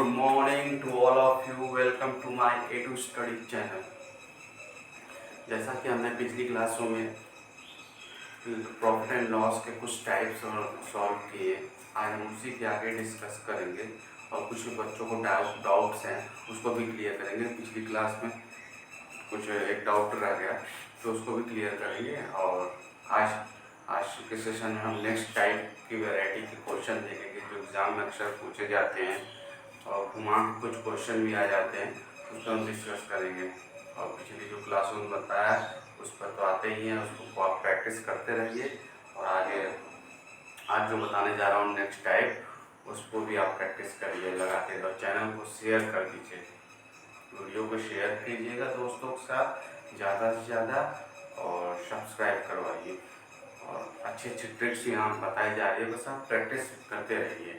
Good morning to all of you. Welcome to my A2 Study channel. जैसा कि हमने पिछली क्लासों में प्रॉफिट एंड लॉस के कुछ टाइप्स सॉल्व किए, आज हम उसी के आगे डिस्कस करेंगे और कुछ बच्चों को डाउट्स हैं उसको भी क्लियर करेंगे। पिछली क्लास में कुछ एक डाउट रह गया तो उसको भी क्लियर करेंगे। और आज के सेशन में हम नेक्स्ट टाइप की वैरायटी के क्वेश्चन देखेंगे जो एग्ज़ाम में अक्सर पूछे जाते हैं और घुमा के कुछ क्वेश्चन भी आ जाते हैं, उसको हम डिस्कस करेंगे। और पिछली जो क्लासों में बताया उस पर तो आते ही हैं, उसको आप प्रैक्टिस करते रहिए और आगे आज जो बताने जा रहा हूँ नेक्स्ट टाइप उसको भी आप प्रैक्टिस करिए लगाते रहो। चैनल को शेयर कर दीजिए, वीडियो को शेयर कीजिएगा दोस्तों के साथ ज़्यादा से ज़्यादा और सब्सक्राइब करवाइए। और अच्छी अच्छी ट्रिक्स यहाँ बताई जा रही है, बस आप प्रैक्टिस करते रहिए,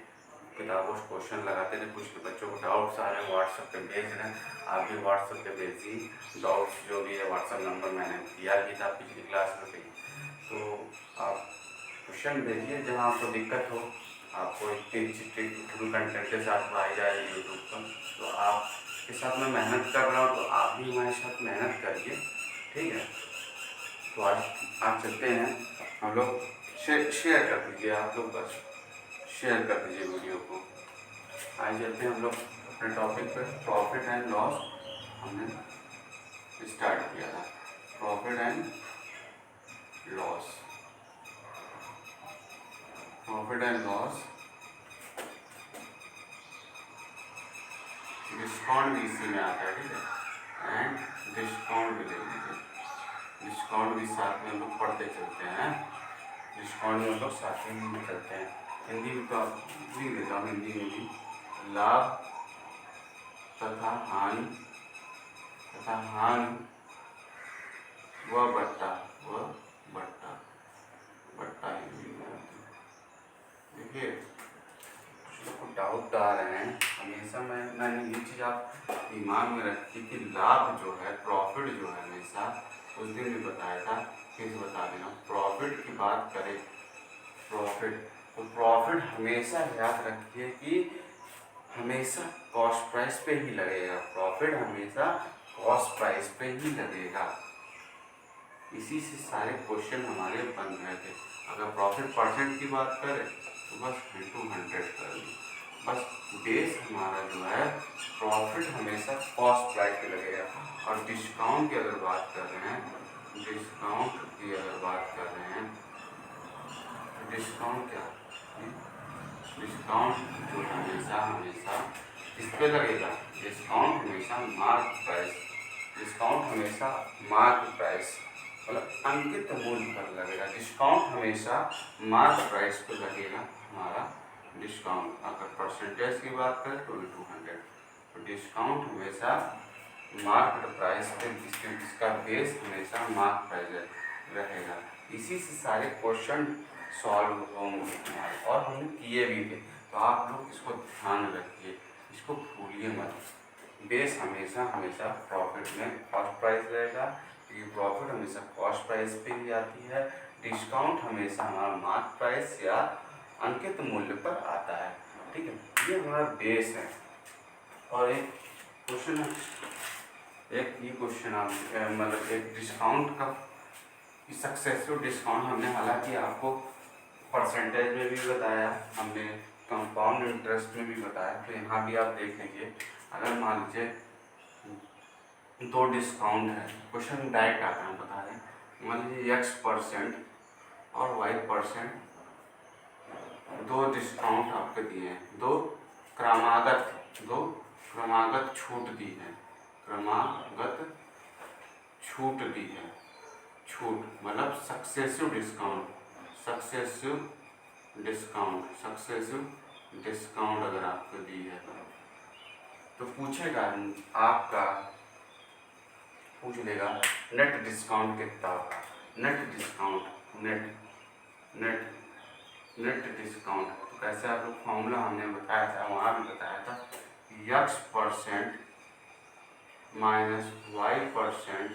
किताबों से क्वेश्चन लगाते रहे। कुछ बच्चों को डाउट्स आ रहे हैं व्हाट्सएप पे भेज रहे हैं, आप भी व्हाट्सएप पे भेजिए डाउट्स जो भी है। व्हाट्सएप नंबर मैंने दिया भी था पिछली क्लास में भी, तो आप क्वेश्चन भेजिए जहाँ आपको दिक्कत हो। आपको इतनी अच्छी फुल कंटेंट के साथ आई जाए यूट्यूब पर, तो आप के साथ मैं मेहनत कर रहा हूँ तो आप भी हमारे साथ मेहनत करिए, ठीक है। तो आज चलते हैं हम लोग। शेयर कर दीजिए आप लोग, बस शेयर कर दीजिए वीडियो को। आज चलते हैं हम लोग अपने टॉपिक पर। प्रॉफिट एंड लॉस हमने स्टार्ट किया था। Profit and loss, profit and loss, discount भी इसी में आता है, ठीक है। एंड डिस्काउंट भी ले लीजिए, डिस्काउंट भी साथ में हम लोग पढ़ते चलते हैं। डिस्काउंट में हम लोग साथ में चलते हैं। हिंदी में तो आप लिख देता हूँ, हिंदी में भी लाभ तथा हानि व बट्टा हिंदी में। देखिए कुछ डाउट आ रहे हैं, हमेशा मैंने ये चीज़ आप दिमाग में रखिए कि लाभ जो है, प्रॉफिट जो है, हमेशा उस दिन भी बताया था, फिर बता देना। प्रॉफिट की बात करें, प्रॉफिट तो प्रॉफिट हमेशा याद रखिए कि हमेशा कॉस्ट प्राइस पे ही लगेगा। प्रॉफिट हमेशा कॉस्ट प्राइस पे ही लगेगा। इसी से सारे क्वेश्चन हमारे बन रहे थे। अगर प्रॉफिट परसेंट की बात करें तो बस 100 कर ली, बस बेस हमारा जो है प्रॉफिट हमेशा कॉस्ट प्राइस पे लगेगा। और डिस्काउंट की अगर बात कर रहे हैं, डिस्काउंट की अगर बात कर रहे हैं तो डिस्काउंट क्या, डिस्काउंट जो हमेशा किस पे लगेगा? डिस्काउंट हमेशा मार्क प्राइस, डिस्काउंट हमेशा मार्क प्राइस मतलब अंकित मूल्य पर लगेगा। डिस्काउंट हमेशा मार्क प्राइस पर लगेगा हमारा डिस्काउंट। अगर परसेंटेज की बात करें तो 200, तो डिस्काउंट हमेशा मार्केट प्राइस पे, जिसका बेस हमेशा मार्क प्राइस रहेगा। इसी से सारे क्वेश्चन सॉल्व होंगे हमारे, और हमने किए भी थे। तो आप लोग इसको ध्यान रखिए, इसको भूलिए मत। बेस हमेशा प्रॉफिट में कॉस्ट प्राइस रहेगा, क्योंकि प्रॉफिट हमेशा कॉस्ट प्राइस पे ही आती है। डिस्काउंट हमेशा हमारा मार्क प्राइस या अंकित मूल्य पर आता है, ठीक है। ये हमारा बेस है। और एक क्वेश्चन, एक ये क्वेश्चन आप मतलब एक डिस्काउंट का सक्सेसफुल डिस्काउंट हमने हालांकि आपको परसेंटेज में भी बताया, हमने कंपाउंड इंटरेस्ट में भी बताया, तो यहाँ भी आप देख लीजिए। अगर मान लीजिए दो डिस्काउंट है, क्वेश्चन डायरेक्ट आता है, बता दें। मान लीजिए X% और Y%, दो डिस्काउंट आपको दिए हैं, दो क्रमागत छूट दी है, क्रमागत छूट दी है। छूट मतलब सक्सेसिव डिस्काउंट अगर आपको दी है तो पूछेगा आपका, पूछ लेगा नेट डिस्काउंट कितना होगा। नेट डिस्काउंट तो कैसे आप लोग फॉर्मूला हमने बताया था, वहाँ भी बताया था, X% minus Y%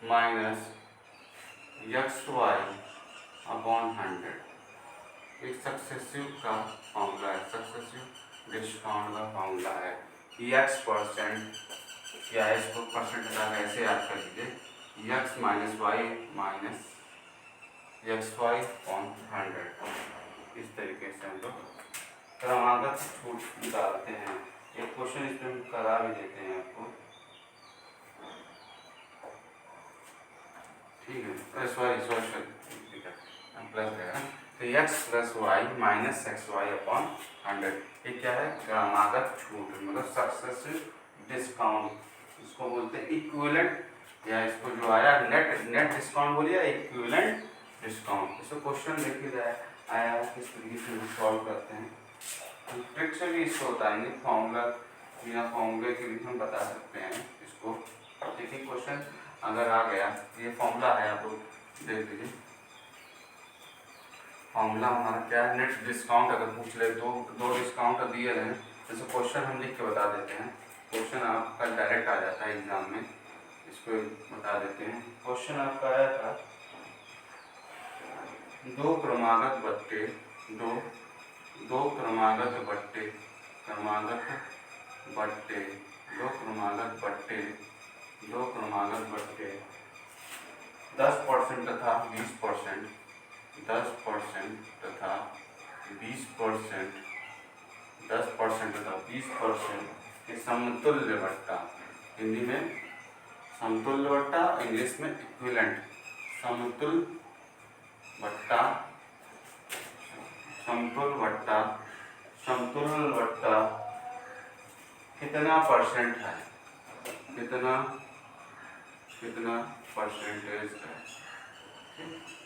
minus XY upon 100। एक सक्सेसिव का फॉर्मूला है, सक्सेसिव डिस्काउंट का फॉर्मूला है x% या इसको परसेंट का ऐसे याद कर लीजिए x minus y minus x y on 100। इस तरीके से हम लोग क्रमागत छूट निकालते हैं। एक क्वेश्चन इसमें करा भी देते हैं आपको, ठीक है, सॉरी प्लस है तो x plus y minus x y upon 100। ये क्या है? क्रमागत छूट, मतलब सक्सेसिव डिस्काउंट, इसको बोलते हैं इक्विवेलेंट, या इसको जो आया नेट डिस्काउंट बोलिए इक्विवेलेंट डिस्काउंट। इसको क्वेश्चन देखिए जाए आया किस तरीके से सॉल्व करते हैं, ट्रिक से भी इसको बताएंगे, फॉर्मूला बिना फॉर्मूले के भी हम बता सकते हैं इसको। देखिए क्वेश्चन अगर आ गया, ये फॉर्मूला है, आप लोग देख लीजिए। फॉर्मूला हमारा क्या है? नेट डिस्काउंट अगर पूछ ले, दो डिस्काउंट दिए रहे, जैसे क्वेश्चन हम लिख के बता देते हैं, क्वेश्चन आपका डायरेक्ट आ जाता है एग्जाम में, इसको बता देते हैं। क्वेश्चन आपका आया था दो क्रमागत बट्टे दो क्रमागत बट्टे 10% तथा 20%, 10% तथा 20%, 10% तथा 20% के समतुल्य बट्टा, हिंदी में समतुल्य बट्टा, इंग्लिश में इक्विवेलेंट, समतुल्य बट्टा कितना परसेंट है, कितना परसेंटेज है।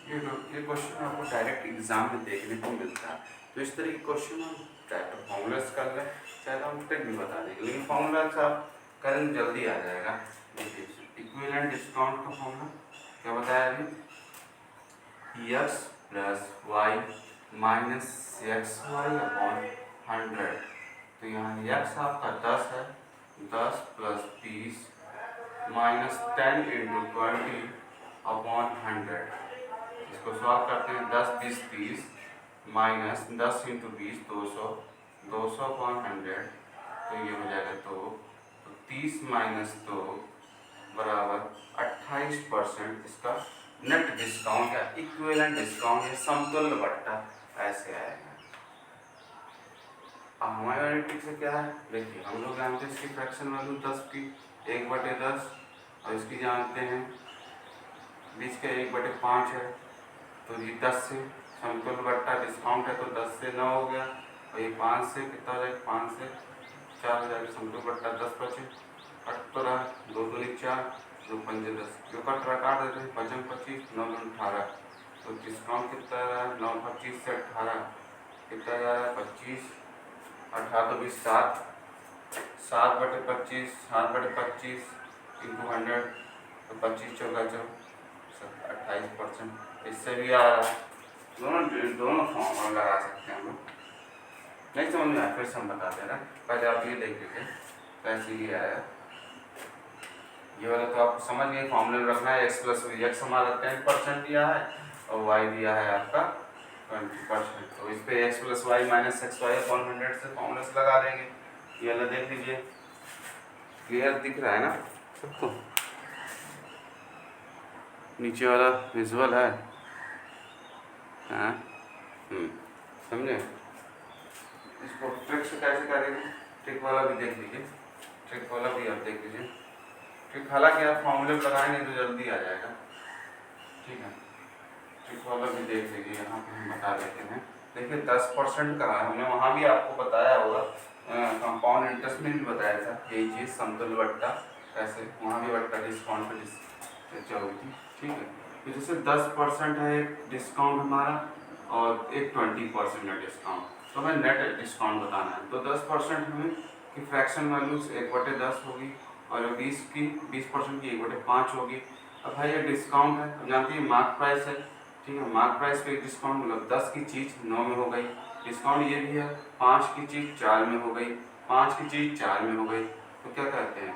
ये क्वेश्चन आपको डायरेक्ट एग्जाम में देखने को मिलता है। तो इस तरह के क्वेश्चन हम चाहे तो फॉर्मूलास कर लें, चाहे तो हम ट्रिक भी बता देंगे, लेकिन फॉर्मूला से आप करेंगे जल्दी आ जाएगा। देखिए इक्विवेलेंट डिस्काउंट का फॉर्मूला क्या बताया अभी, x plus y minus x y upon 100। तो यहाँ x आपका 10 है, 10 प्लस 20 माइनस 10 इंटू 20 अपॉन 100। इसको सॉल्व करते हैं, 10 20 30 माइनस 10 इंटू 20 200, 200 अपॉन 100, तो ये हो जाएगा 2, तो 30 माइनस 2 बराबर 28%। इसका नेट डिस्काउंट या इक्विवेलेंट डिस्काउंट या समतुल्य बट्टा ऐसे आएगा। अब हमारे ट्रिक से क्या है, देखिए हम लोग जानते हैं इसकी फ्रैक्शन वैल्यू 10 की 1/10, और इसकी जानते हैं बीच के 1/5 है, तो ये 10 से समतुल्य बट्टा डिस्काउंट है, तो 10 से 9 हो गया, और ये 5 से कितना हो जाएगा, 5 से 4 हो जाएगा, समतुल्य बट्टा 10 बचे, कट तो रहा 2 दूनी 4, 2 पंजे 10, जो कट रहा काट देते हैं, 5 25 9 दूनी 18, तो डिस्काउंट कितना रहा है, 9 25 से 18 कितना जा रहा है 25, 18 तो 20 7, 7/25, 7/25 इंटू 100, तो 25 चौका 28%। इससे भी आ रहा है, दोनों फॉर्म लगा सकते हैं हम लोग। नहीं समझ में आया फिर से हम बता दे रहे हैं, पहले आप ये देख लीजिए कैसे ही आया ये वाला, तो आप समझ गए फॉर्मूले में रखना है। x प्लस एक्स हमारा 10% दिया है और y दिया है आपका 20%, तो इस पे x plus y minus x y upon 100 से फॉर्मूले से लगा देंगे। ये वाला देख लीजिए, क्लियर दिख रहा है ना सबको, नीचे वाला विजुअल है, हाँ समझे। इसको ट्रिक से कैसे करेंगे, ट्रिक वाला भी देख लीजिए, ट्रिक वाला भी आप देख लीजिए। ट्रिक हालांकि आप फॉर्मूले लगाएंगे तो जल्दी आ जाएगा, ठीक है। ट्रिक वाला भी देख लीजिए, यहाँ पे हम बता देते हैं। देखिए 10% का है, हमने वहाँ भी आपको बताया होगा, कंपाउंड इंटरेस्ट में भी बताया था यही चीज़, समतुल्य बट्टा कैसे, वहाँ भी बट्टा डिस्काउंट पे चर्चा हुई थी, ठीक है। तो जैसे 10% है एक डिस्काउंट हमारा और एक 20% है डिस्काउंट, तो हमें नेट डिस्काउंट बताना है। तो 10% हमें की फ्रैक्शन वैल्यू 1/10 होगी, और 20% की 1/5 होगी। अब भाई ये डिस्काउंट है, अब जानती है मार्क प्राइस है, ठीक है, मार्क प्राइस पे डिस्काउंट, मतलब 10 की चीज़ 9 में हो गई, डिस्काउंट ये भी है, 5 की चीज़ 4 में हो गई, 5 की चीज़ 4 में हो गई। तो क्या करते हैं,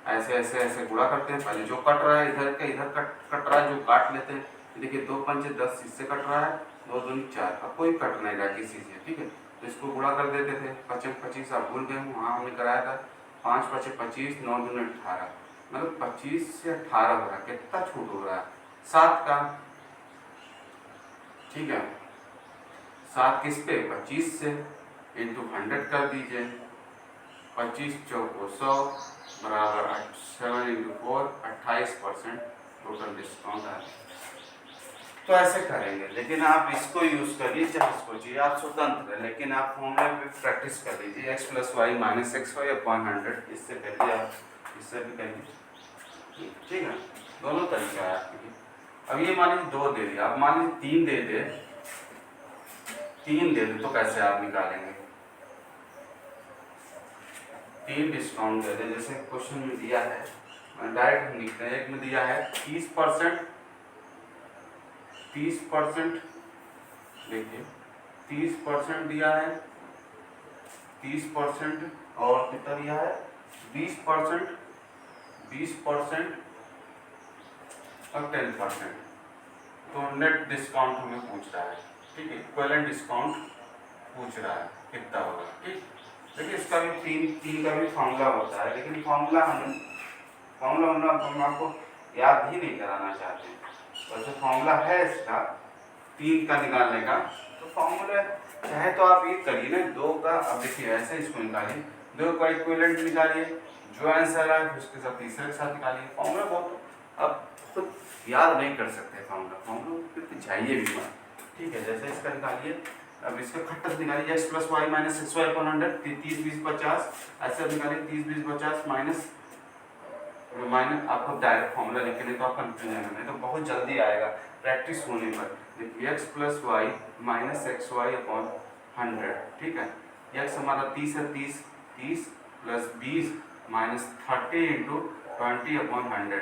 ऐसे ऐसे ऐसे गुणा करते हैं, पहले जो कट रहा है इधर का इधर कट रहा है, जो काट लेते हैं देखिए 2 पंचे 10 इससे कट रहा है, 2 दूनी 4, अब कोई कट नहीं रहा किसी से, ठीक है। तो इसको गुणा कर देते थे, 25 25 आप भूल गए, वहाँ हमने कराया था 5 5 25, 9 दूनी 18, मतलब 25 से 18 हो रहा है, कितना छूट हो रहा है 7 का, ठीक है। 7 किस पे, 25 से, इंटू 100 कर दीजिए, 25 चौको 100 बराबर 7 इंटू 4 28% टोटल डिस्काउंट आ रहा है। तो ऐसे करेंगे, लेकिन आप इसको यूज करिए चाहे इसको चाहिए, आप स्वतंत्र है, लेकिन आप फॉर्मूला पे प्रैक्टिस कर लीजिए, x plus y minus x y upon 100, इससे करिए आप, इससे भी करिए, ठीक है। दोनों तरीका है आपके लिए। अब ये मान लीजिए 2 दे दिया, आप मान लीजिए 3 दे दे, 3 दे दे तो कैसे आप निकालेंगे, 3 डिस्काउंट दे दे, जैसे क्वेश्चन में दिया है, डायरेक्ट हम लिखते हैं, एक में दिया है 30%, 30%, देखिए 30% दिया है, 30% और कितना दिया है 20%, 20% और 10%, तो नेट डिस्काउंट हमें पूछ रहा है, ठीक है, इक्विवेलेंट डिस्काउंट पूछ रहा है कितना होगा, ठीक। देखिए इसका भी तीन का भी फॉर्मूला होता है, लेकिन फॉर्मूला हम आपको याद ही नहीं कराना चाहते हैं, वैसे फॉर्मूला है इसका 3 का निकालने का, तो फॉर्मूला चाहे तो आप ये करिए ना 2 का, अब देखिए ऐसे इसको निकालिए, 2 का इक्विवेलेंट निकालिए, जो आंसर आए उसके साथ तीसरे के साथ निकालिए, फॉर्मूला बहुत अब खुद याद नहीं कर सकते, फॉर्मूला फिर चाहिए भी मत, ठीक है। जैसे इसका निकालिए, अब इसका खट्टा निकालिए, x plus y minus x y upon 100, 30 20 50, ऐसे निकालिए 30 20 50 माइनस आपको डायरेक्ट फॉर्मूला लिख के नहीं तो आप कंफ्यूजन है, तो बहुत जल्दी आएगा प्रैक्टिस होने पर। देखिए x plus y minus x y upon 100, ठीक है, x हमारा 30 है, 30 प्लस 20 माइनस 30 इंटू 20 अपॉन 100,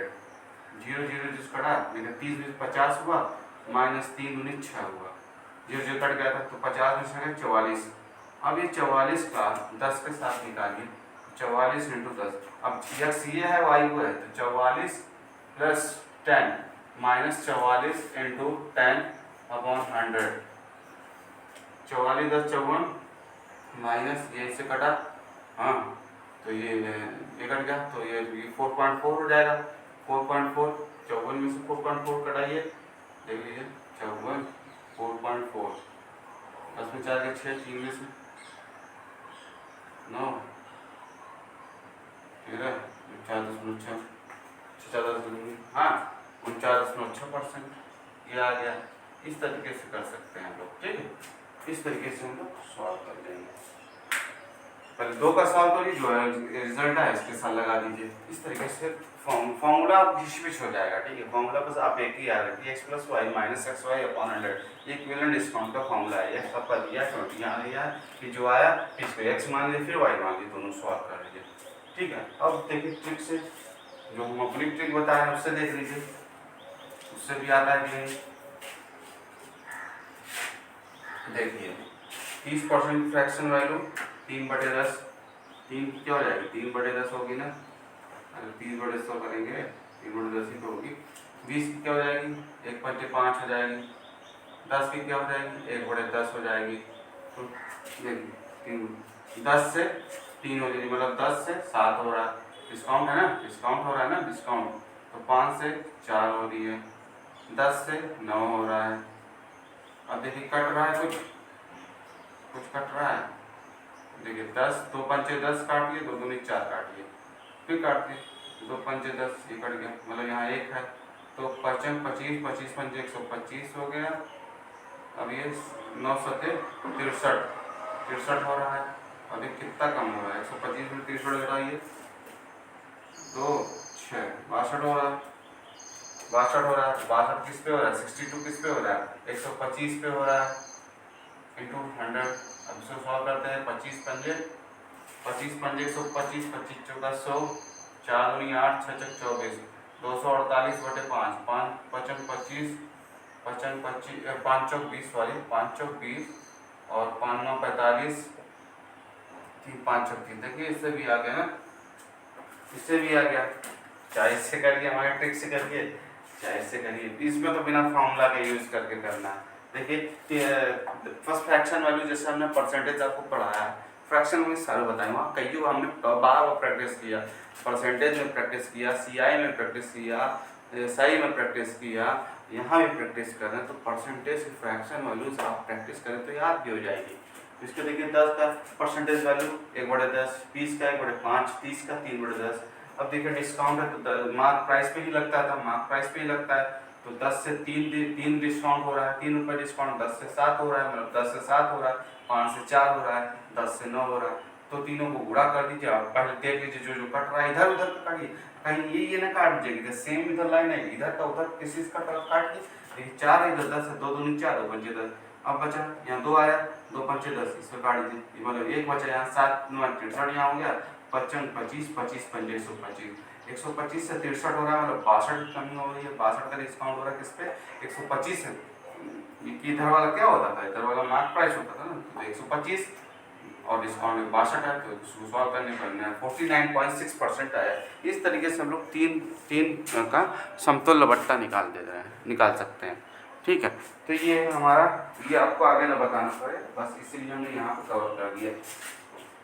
0 0 जिस कटा, देखिए 30 20 50 हुआ, माइनस 3 दूनी 6 हुआ, 0 0 कट गया था, तो 50 में से 44, अब ये 44 का 10 के साथ निकालिए, 44 इंटू 10, अब x ये है y वो है, तो 44 plus 10 minus 44 into 10 upon 100, 44 10 54 minus ये से कटा, हाँ तो ये कट गया, तो ये 4.4 हो जाएगा, 4.4, 54 में से 4.4 कटाइए, देख लीजिए 54 4.4, 10 में 4 के 6, 3 में से 9, 13, 4.6, हाँ 49.6% ये आ गया। इस तरीके से कर सकते हैं हम लोग, ठीक है, इस तरीके से हम लोग सॉल्व कर देंगे। पहले 2 का सॉल्व करिए, जो है रिजल्ट है इसके साथ लगा दीजिए, इस तरीके से फॉर्मूला घिच हो जाएगा, ठीक है। फॉर्मूला बस आप एक ही याद रखिए, x plus y minus x y upon 100, ये इक्विवेलेंट डिस्काउंट का फॉर्मूला है, x आपका दिया 20 यहाँ दिया है, कि जो आया इसको x मान लीजिए फिर y मान लीजिए, दोनों सॉल्व कर लीजिए, ठीक है। अब देखिए ट्रिक से, जो हम अपनी ट्रिक बताए उससे देख लीजिए, उससे भी आता है कि देखिए 30% फ्रैक्शन वैल्यू 3/10, 3 क्या हो जाएगी 3/10 होगी ना, अगर 30/100 करेंगे 3/10 ही तो होगी, 20 की क्या हो जाएगी 1/5 हो जाएगी, 10 की क्या हो जाएगी 1/10 हो जाएगी, तो देखिए 10 से 3 हो जाएगी, मतलब 10 से 7 हो रहा है, डिस्काउंट है ना, डिस्काउंट हो रहा है ना, डिस्काउंट, तो 5 से 4 हो रही है, 10 से 9 हो रहा है। अब देखिए कट रहा है, कुछ कट रहा है, देखिए 10, 2 पंचे 10 काटिए, 2 दूनी 4 काटिए, फिर काटिए, 2 पंचे 10, ये कट गया, मतलब यहाँ 1 है, तो 55 25 25 पंचे 125 हो गया। अब ये 9 सत्ते 63 हो रहा है, अभी कितना कम हो रहा है, 125 में 63 घटाइए, 2 6 62 हो रहा है, 62 हो रहा है, 62 किस पे हो रहा है 62 किस पे हो रहा है 125 पे हो रहा है, इंटू 100, अब इसको सॉल्व करते हैं, 25 पंजे 125 25 चौका 100, 4 दूनी 8 6 छक 24, 248/5, 5 55 25 55 25 5 चौक 20 वाली 5 चौक 20 और 5 9 45 3 5 चौक 3, देखिए इससे भी आ गया ना, इससे भी आ गया, चाहे इससे करिए हमारे ट्रिक से करिए, चाहे इससे करिए, इसमें तो बिना फॉर्मूला के यूज करके करना है। देखिए फर्स्ट फ्रैक्शन वैल्यू जैसे हमने परसेंटेज आपको पढ़ाया है, फ्रैक्शन में सारे बताए वहाँ कई हमने बार बार प्रैक्टिस किया, परसेंटेज में प्रैक्टिस किया, सीआई में प्रैक्टिस किया, एसआई में प्रैक्टिस किया, यहाँ भी प्रैक्टिस कर रहे हैं। तो परसेंटेज फ्रैक्शन वैल्यूज आप प्रैक्टिस करें तो याद भी हो जाएगी। इसके देखिए 10 का परसेंटेज वैल्यू 1/10, 20 का 1/5, 30 का 3/10। अब देखिए डिस्काउंट है तो मार्क प्राइस पे ही लगता था, मार्क प्राइस पे ही लगता है, तो 10 से 3 डिस्काउंट हो रहा है, 3 रुपये डिस्काउंट, 10 से 7 हो रहा है, मतलब 10 से 7 हो रहा है, 5 से 4 हो रहा है, 10 से 9 हो रहा है। तो तीनों को गुणा कर दीजिए और पहले देख लीजिए जो जो कट रहा है इधर उधर का काटिए, कहीं ये ना काट दीजिए, सेम इधर लाइन है इधर का उधर किसी का काट दीजिए। 4 है इधर 10 है, 2 दूनी 4, 2 पंचे 10। अब बचा यहाँ 2 आया, 2 पंचे 10, इसको काट दीजिए, मतलब 1 बचा यहाँ 7 9 63 यहाँ हो गया, 55 25 25 पंजे 125, 125 से 63 हो रहा है, मतलब 62 कमी हो रही है, 62 का डिस्काउंट हो रहा है किस पे 125 है। इधर वाला क्या होता था, इधर वाला मार्क प्राइस होता था ना, तो 125 और डिस्काउंट में 62 है, तो सॉल्व करने पर 49.6% आया। इस तरीके से हम लोग तीन का समतुल्य बट्टा निकाल सकते हैं। ठीक है, तो ये हमारा, ये आपको आगे ना बताना पड़े, बस इसीलिए हमने यहाँ पर कवर कर दिया।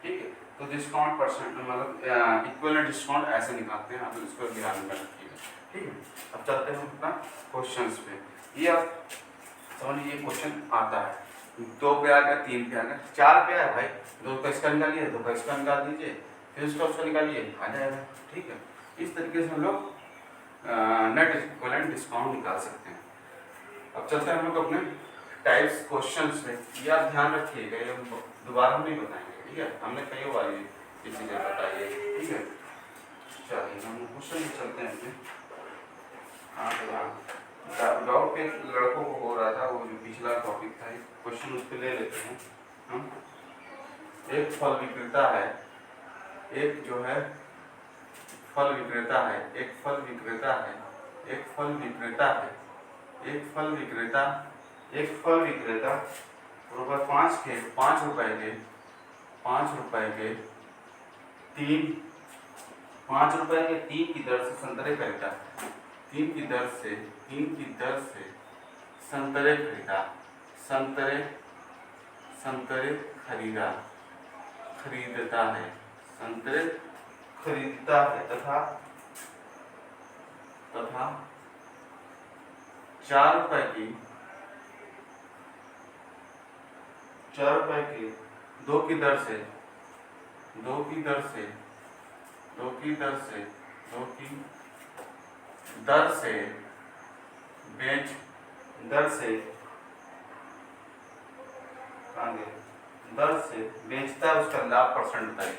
ठीक है, तो डिस्काउंट परसेंट मतलब इक्वल डिस्काउंट ऐसे निकालते हैं, आप इसको ध्यान में रखिएगा। ठीक है, अब चलते हैं अपना क्वेश्चंस पे। ये आप समझिए, ये क्वेश्चन आता है 2 पे आ गया, 3 पे आ गया, 4 पे आया भाई, 2 का इसका निकालिए, 2 का इसका निकाल दीजिए, फिर उसका निकालिए, आ जाएगा। ठीक है, इस तरीके से हम लोग नेट इक्विवेलेंट डिस्काउंट निकाल सकते हैं। अब चलते हैं हम लोग अपने टाइप्स क्वेश्चंस पे। ये आप ध्यान रखिएगा, ये दोबारा नहीं बताएंगे। ठीक है, हमने कई बार ये चीज़ें बताई है। ठीक है, चलिए हम क्वेश्चन चलते हैं अपने। डाउट पे लड़कों को हो रहा था, वो जो पिछला टॉपिक था, क्वेश्चन उस पर ले लेते हैं हम। एक फल विक्रेता है, एक जो है फल विक्रेता है, एक फल विक्रेता है, एक फल विक्रेता है, एक फल विक्रेता, एक फल विक्रेता रुपये 5 के 5 रुपए के 5 रुपए के 3 5 रुपए के 3 की दर से संतरे खरीदा, 3 की दर से संतरे खरीदा, संतरे खरीदता है, संतरे खरीदता है तथा 4 रुपए की 2 की दर से बेचता है, उसका लाभ परसेंट बताइए,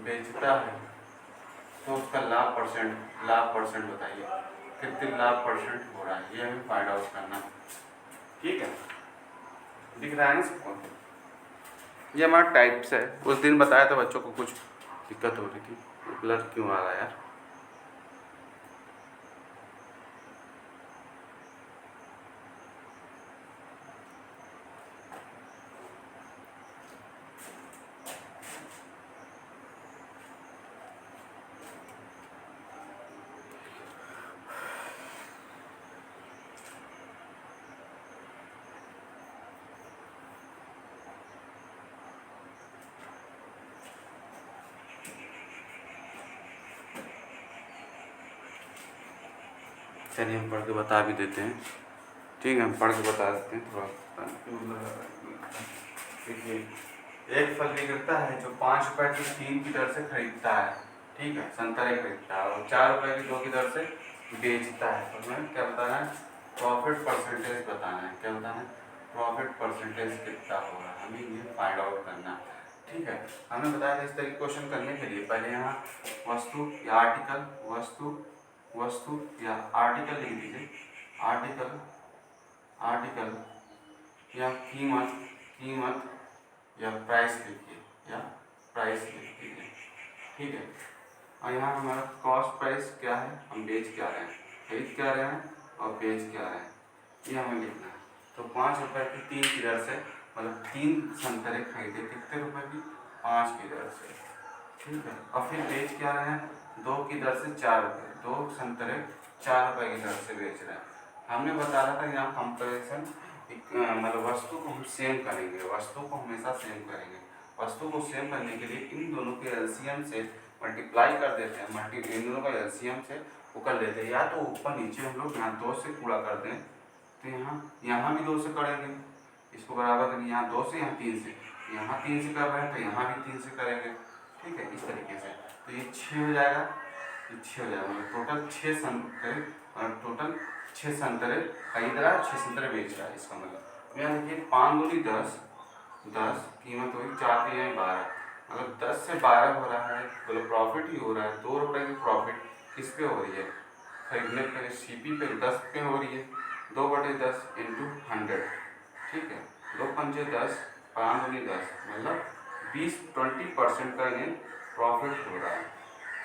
बेचता है तो उसका लाभ परसेंट बताइए, कितने लाभ परसेंट हो रहा है, ये हमें फाइंड आउट करना। ठीक है, दिख रहा है ना सबको? ये हमारा टाइप्स है। उस दिन बताया था बच्चों को कुछ दिक्कत हो रही थी, ब्लर क्यों आ रहा है यार? चलिए हम पढ़ के बता भी देते हैं। ठीक है, हम पढ़ के बता देते हैं थोड़ा। देखिए, एक फल विक्रेता है जो 5 रुपए की 3 की दर से खरीदता है, ठीक है, संतरे खरीदता है, और 4 रुपए की 2 की दर से बेचता है। तो हमें क्या बताना है? प्रॉफिट परसेंटेज बताना है। क्या बताना है? प्रॉफिट परसेंटेज कितना होगा, हमें ये फाइंड आउट करना। ठीक है, हमें बताया था इस तरह क्वेश्चन करने के लिए पहले यहाँ वस्तु या आर्टिकल, वस्तु या आर्टिकल लिख दीजिए, आर्टिकल या कीमत या प्राइस लिख दीजिए। ठीक है, और यहाँ हमारा कॉस्ट प्राइस क्या है, हम बेच क्या रहे हैं, खरीद क्या रहे हैं और बेच क्या रहे हैं, ये हमें लिखना है। तो 5 रुपए की 3 की दर से, मतलब 3 संतरे खरीदे कितने रुपए की? 5 की दर से। ठीक है, और फिर बेच क्या रहे हैं? 2 की दर से 4 रुपये, 2 संतरे 4 रुपए की दर से बेच रहे हैं। हमने बता रहा था यहाँ कंपैरिजन, मतलब वस्तु को हम सेम करेंगे, वस्तु को हमेशा सेम करेंगे। वस्तु को सेम करने के लिए इन दोनों के एलसीएम से मल्टीप्लाई कर देते हैं, इन दोनों का एलसीएम से वो कर लेते हैं, या तो ऊपर नीचे हम लोग यहाँ 2 से गुणा कर दें, तो यहाँ भी 2 से करेंगे, इसको बराबर करेंगे, यहाँ 2 से, यहाँ 3 से, यहाँ 3 से कर रहे हैं तो यहाँ भी 3 से करेंगे, ठीक है, इस तरीके से। तो ये 6 हो जाएगा, ये 6 हो जाएगा, मतलब टोटल 6 संतरे, टोटल 6 संतरे खरीद रहा है, 6 संतरे बेच रहा है, इसका मतलब। यहाँ देखिए 5 दूनी 10, 10 कीमत हुई 4 3 12, अगर 10 से 12 हो रहा है मतलब प्रॉफिट ही हो रहा है। 2 रुपये की प्रॉफिट किस पे हो रही है, खरीदने पे, सीपी पे 10 पे हो रही है। 2/10 इंटू 100, ठीक है, 2 पंजे 10, 5 दूनी 10, मतलब 20% का इन्हें प्रॉफिट हो रहा है।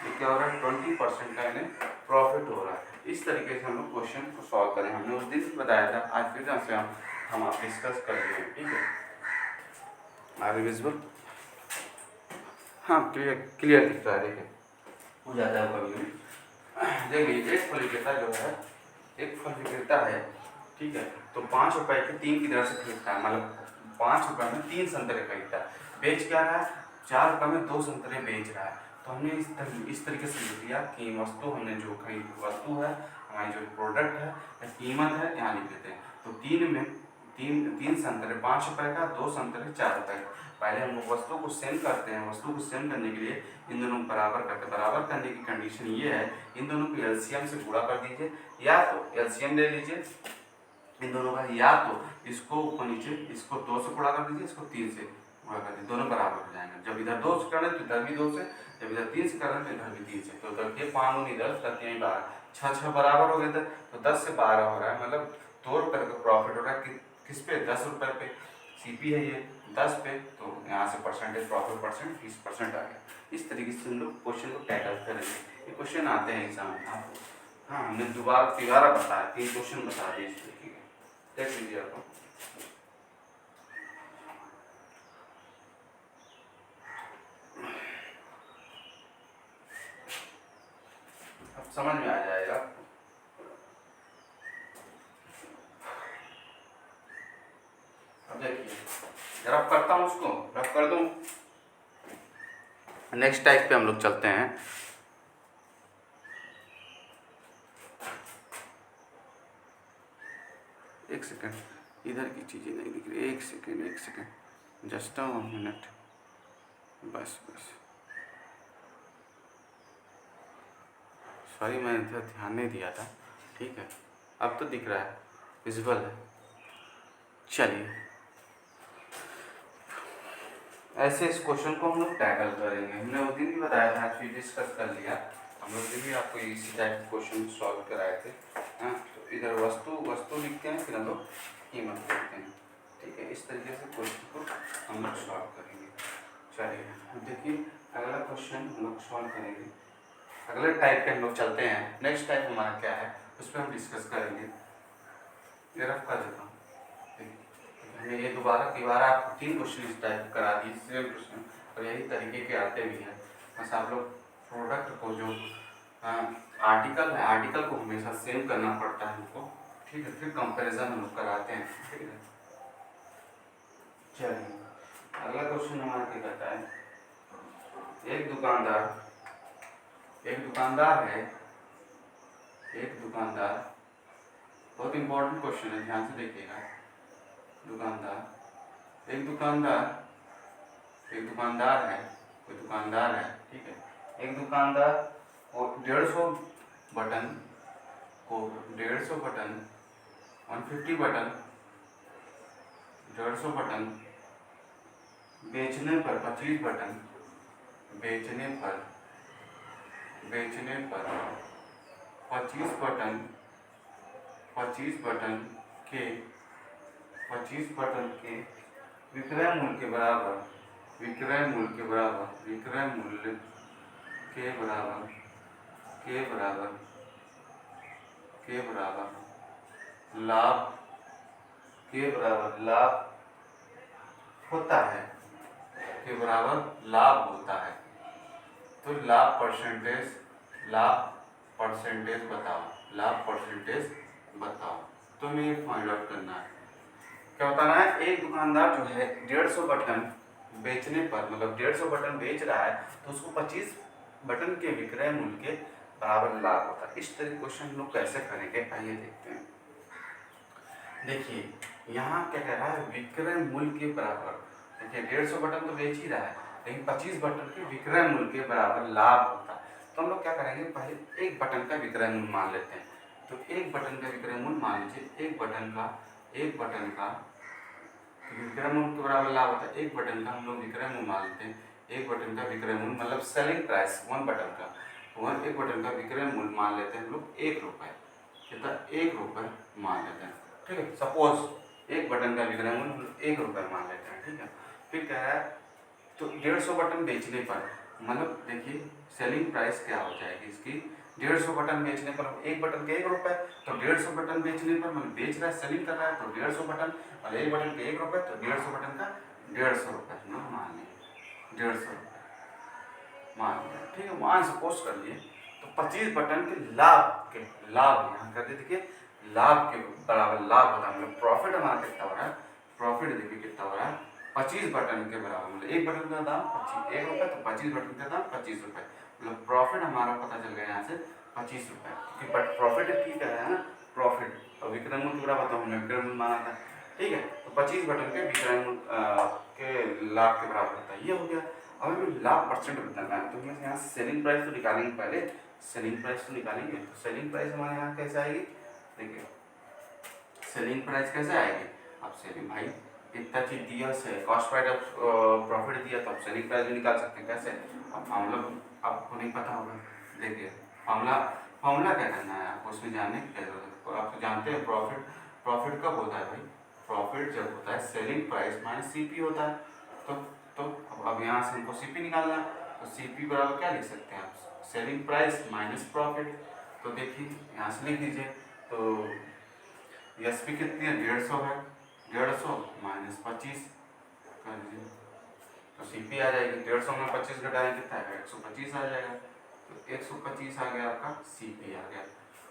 ये क्या हो रहा है, 20% का इन्हें प्रॉफिट हो रहा है। इस तरीके से हम लोग क्वेश्चन को सॉल्व करें। हमने उस दिन बताया था, आज फिर से हम आप डिस्कस कर रहे हैं, ठीक है। आगे विजुअल, हाँ क्लियर दिख रहा है, देखिए हो जाता है कभी कभी। देखिए एक फल विक्रेता जो है, एक फल विक्रेता है, ठीक है, तो 5 रुपए के 3 की दर से खरीदता है, मतलब 5 रुपए में 3 संतरे खरीदता है। बेच क्या रहा है, 4 रुपए में 2 संतरे बेच रहा है। तो हमने इस तरीके से लिख दिया कि वस्तु हमने जो खरीद, वस्तु है हमारी, जो प्रोडक्ट है या कीमत है, यहाँ लिख देते हैं। तो 3 में 3 संतरे 5 रुपए का, 2 संतरे 4 रुपए का। पहले हम लोग वस्तु को सेम करते हैं। वस्तु को सेम करने के लिए इन दोनों को बराबर करते हैं। बराबर करने की कंडीशन ये है, इन दोनों को एलसीएम से गुणा कर दीजिए, या तो एलसीएम ले लीजिए इन दोनों का, या तो इसको ऊपर नीचे, इसको 2 से गुणा कर दीजिए, इसको 3 से गुणा कर दीजिए, दोनों बराबर हो जाएंगे। जब इधर 2 से कर रहे हैं तो इधर भी 2 से, जब इधर 3 से कर रहे हैं तो इधर भी 3 से। तो देखिए 5 दूनी 10, 10 3 12, 6 बराबर हो गए थे। तो 10 से 12 हो रहा है, मतलब 2 रुपये का प्रॉफिट हो रहा है। किस पे, 10 रुपये पे। सीपी है ये 10 पे, तो यहाँ से परसेंटेज प्रॉफिट परसेंट 20% आ गया। इस तरीके से हम लोग क्वेश्चन को टैकल करेंगे। ये क्वेश्चन आते हैं एग्जाम में आपको। हाँ, हमने दोबारा बताया, 3 क्वेश्चन बता दिए इस तरीके के, देख लीजिए आपको। अब समझ में आ जाएगा। अब देखिए, रब करता हूँ, उसको रब कर दूँ। नेक्स्ट टाइप पे हम लोग चलते हैं। एक सेकेंड, इधर की चीज़ें नहीं दिख रही, एक सेकेंड, जस्ट 1 मिनट, बस सॉरी, मैंने इधर ध्यान नहीं दिया था, ठीक है, अब तो दिख रहा है, विजुअल है। चलिए, ऐसे इस क्वेश्चन को हम लोग टैकल करेंगे। हमने उस दिन भी बताया था, आज भी डिस्कस कर लिया हम लोग, दिन भी आपको इसी टाइप के क्वेश्चन सॉल्व कराए थे। हाँ, तो इधर वस्तु लिखते हैं, फिर हम लोग कीमत लिखते हैं, ठीक है। इस तरीके से क्वेश्चन को हम लोग सॉल्व करेंगे। चलिए देखिए, अगला क्वेश्चन हम लोग सॉल्व करेंगे। अगले टाइप पे हम लोग चलते हैं। नेक्स्ट टाइप हमारा क्या है, उस पर हम डिस्कस करेंगे। ये रफ कर देता हूँ, हमने ये दोबारा आपको 3 क्वेश्चन इस टाइप करा दिए, सेम क्वेश्चन, और यही तरीके के आते भी हैं। बस आप लोग प्रोडक्ट को, जो आर्टिकल है, आर्टिकल को हमेशा सेम करना पड़ता है हमको, ठीक है, फिर कंपैरिजन हम लोग कराते हैं, ठीक है। चलिए, अगला क्वेश्चन हमारा क्या कहता है, एक दुकानदार, बहुत इंपॉर्टेंट क्वेश्चन है, ध्यान से देखिएगा। एक दुकानदार है, ठीक है। एक दुकानदार को 150 बटन 150 बटन, 150 बटन बेचने पर 25 बटन, बेचने पर 25 बटन के विक्रय मूल्य के बराबर लाभ होता है, तो लाभ परसेंटेज बताओ, लाभ परसेंटेज बताओ। तुम्हें ये फाइंड आउट करना है। क्या बताना है, एक दुकानदार जो है 150 बटन बेचने पर, मतलब 150 बटन बेच रहा है तो उसको 25 बटन के विक्रय मूल्य के बराबर लाभ होता है। इस तरह क्वेश्चन लोग कैसे करेंगे, आइए देखते हैं। देखिए यहाँ क्या कह रहा है, विक्रय मूल्य के बराबर। देखिए 150 बटन तो बेच ही रहा है, लेकिन 25 बटन के विक्रय मूल्य के बराबर लाभ होता है। तो हम लोग क्या करेंगे, पहले एक बटन का विक्रय मूल्य मान लेते हैं। तो एक बटन का विक्रय मूल्य मान लीजिए, एक बटन का विक्रय मूल्य के बराबर लाभ होता है। एक बटन का हम लोग विक्रय मूल्य मान लेते हैं। एक बटन का विक्रय मूल्य मतलब सेलिंग प्राइस, एक बटन का विक्रय मूल्य मान लेते हैं हम लोग 1 रुपये। कितना, 1 रुपये मान लेते हैं, ठीक है। सपोज एक बटन का विक्रय मूल्य 1 रुपये मान लेते हैं, ठीक है। फिर कह रहा है तो 150 बटन बेचने पर, मतलब देखिए सेलिंग प्राइस क्या हो जाएगी इसकी, 150 बटन बेचने पर, एक बटन के 1 रुपये, तो 150 बटन बेचने पर मतलब बेच रहा है, सेलिंग कर रहा है, तो 150 बटन और एक बटन के 1 रुपये, तो 150 बटन का 150 रुपये हम लोग मान लेंगे, 150 रुपये मान लिया, ठीक है। मान सपोज कर लिए तो 25 बटन के लाभ यहाँ कर दे, देखिए लाभ के बराबर लाभ होता है, मतलब प्रॉफिट हमारा कितना हो रहा है, प्रॉफिट देखिए कितना हो रहा है 25 बटन के बराबर, मतलब एक बटन का दाम 1 रुपये, तो 25 बटन का दाम 25 रुपये, मतलब प्रॉफिट हमारा पता चल गया यहाँ से 25 रुपये, क्योंकि प्रॉफिट ठीक है ना, प्रॉफिट और विक्रय मूल्य के बराबर, तो हमने विक्रय मूल्य माना था, ठीक है। तो 25 बटन के विक्रय मूल्य के लाभ के बराबर होता है, ये हो गया। अब हमें लाभ परसेंट बताना है, तो हम यहाँ सेलिंग प्राइस तो निकालेंगे, पहले सेलिंग प्राइस तो निकालेंगे। तो सेलिंग प्राइस हमारे यहाँ कैसे आएगी, देखिए सेलिंग प्राइस कैसे आएगी, अब सेलिंग भाई इतना चीज दिया से कॉस्ट प्राइस ऑफ प्रॉफिट दिया, तो आप सेलिंग प्राइस भी निकाल सकते हैं, कैसे, अब फार्मूला आपको नहीं पता होगा, देखिए फार्मूला क्या करना है आपको, उसमें जानने की क्या जरूरत है, आप तो जानते हैं प्रॉफिट कब होता है भाई, प्रॉफिट जब होता है सेलिंग प्राइस माइनस सीपी होता है, तो अब यहाँ से हमको सीपी निकालना है, तो सीपी बराबर क्या लिख सकते हैं आप, सेलिंग प्राइस माइनस प्रॉफिट। तो देखिए यहाँ से लिख दीजिए, तो एसपी कितनी है, 150 है, 150 माइनस 25 कर दीजिए, तो सीपी आ जाएगी, 150 में 25 घटाएं कितना है, 125 आ जाएगा, तो 125 आ गया आपका सीपी आ गया।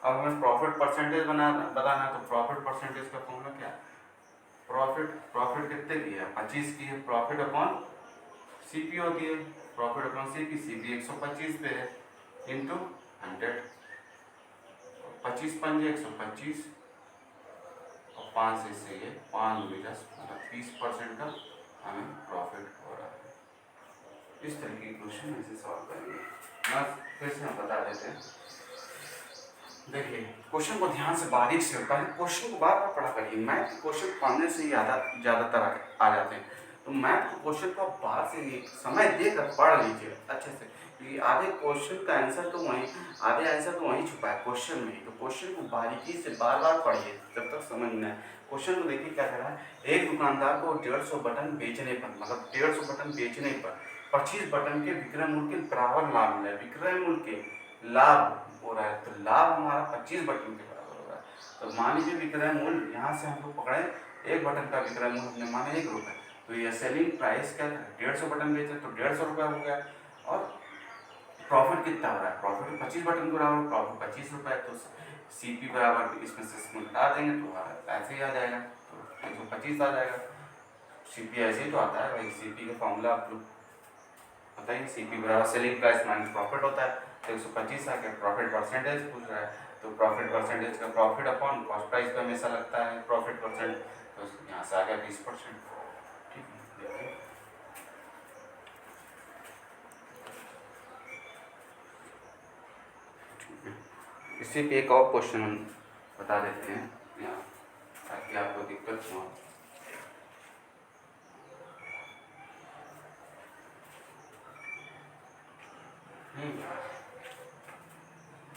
अब हमें प्रॉफिट परसेंटेज बताना है, तो प्रॉफिट परसेंटेज का फॉर्मूला क्या है, प्रॉफिट कितने की है, 25 की है, प्रॉफिट अपॉन सीपी होती है, प्रॉफिट अपॉन सीपी 125 पे है, इंटू 100, 25 पंजे 125 और 5 से इससे ये 5 दूनी 10, मतलब 30% का हमें प्रॉफिट हो रहा है। इस तरह की क्वेश्चन ऐसे सॉल्व करेंगे। बस फिर से हम बता देते हैं, देखिए क्वेश्चन को ध्यान से बारीक से, पहले क्वेश्चन को बार बार पढ़ा करिए, मैथ के क्वेश्चन पढ़ने से ही ज़्यादातर आ जाते हैं, तो मैथ के क्वेश्चन को आप बाहर से नहीं, समय देकर पढ़ लीजिए अच्छे से, क्योंकि आधे क्वेश्चन का आंसर तो वहीं, आधे आंसर तो वहीं छुपा है क्वेश्चन में ही, तो क्वेश्चन को बारीकी से बार बार पढ़िए जब तक समझ नहीं आए। क्वेश्चन को देखिए क्या कह रहा है, एक दुकानदार को 150 बटन बेचने पर, मतलब 150 बटन बेचने पर 25 बटन के विक्रय मूल्य के बराबर लाभ मिला है, विक्रय मूल्य के लाभ हो रहा है, तो लाभ हमारा 25 बटन के बराबर हो रहा है। तो मान लीजिए विक्रय मूल्य यहाँ से हम लोग पकड़े, एक बटन का विक्रय मूल्य हमने माना 1 रुपये, तो ये सेलिंग प्राइस क्या है, 150 बटन बेचे तो 150 रुपये हो गया, और प्रॉफिट कितना हो रहा है, प्रॉफिट 25 बटन के बराबर, प्रॉफिट 25 रुपये, तो सीपी बराबर इसमें से इसमें घटा देंगे तो ऐसे ही आ जाएगा, तो 125 आ जाएगा। सीपी ऐसे ही तो आता है भाई, सीपी का फॉर्मूला आप लोग बताइए, सीपी बराबर सेलिंग प्राइस माइनस प्रॉफिट होता है, तो 125 आ गया। प्रॉफिट परसेंटेज पूछ रहा है, तो प्रॉफिट परसेंटेज का प्रॉफिट अपॉन कॉस्ट प्राइस पे हमेशा लगता है प्रॉफिट परसेंट, तो यहाँ से आ गया 20%, ठीक है। देखिए इसी पे एक और क्वेश्चन हम बता देते हैं यहाँ, ताकि आपको दिक्कत न हो।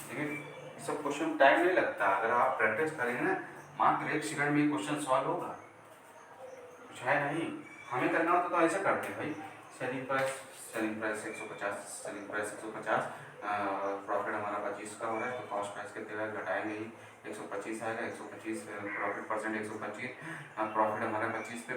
देखिए सब क्वेश्चन टाइम नहीं लगता, अगर आप प्रैक्टिस करेंगे ना, मात्र 1 सेकंड में क्वेश्चन सॉल्व होगा, कुछ है नहीं। हमें करना होता तो ऐसे करते भाई, selling price 150, selling price 150, profit हमारा 25 का हो रहा है, तो कॉस्ट प्राइस कितने का घटाएंगे ही, 125 आएगा, 125 प्रॉफिट परसेंट 125, प्रॉफिट हमारा 25 पे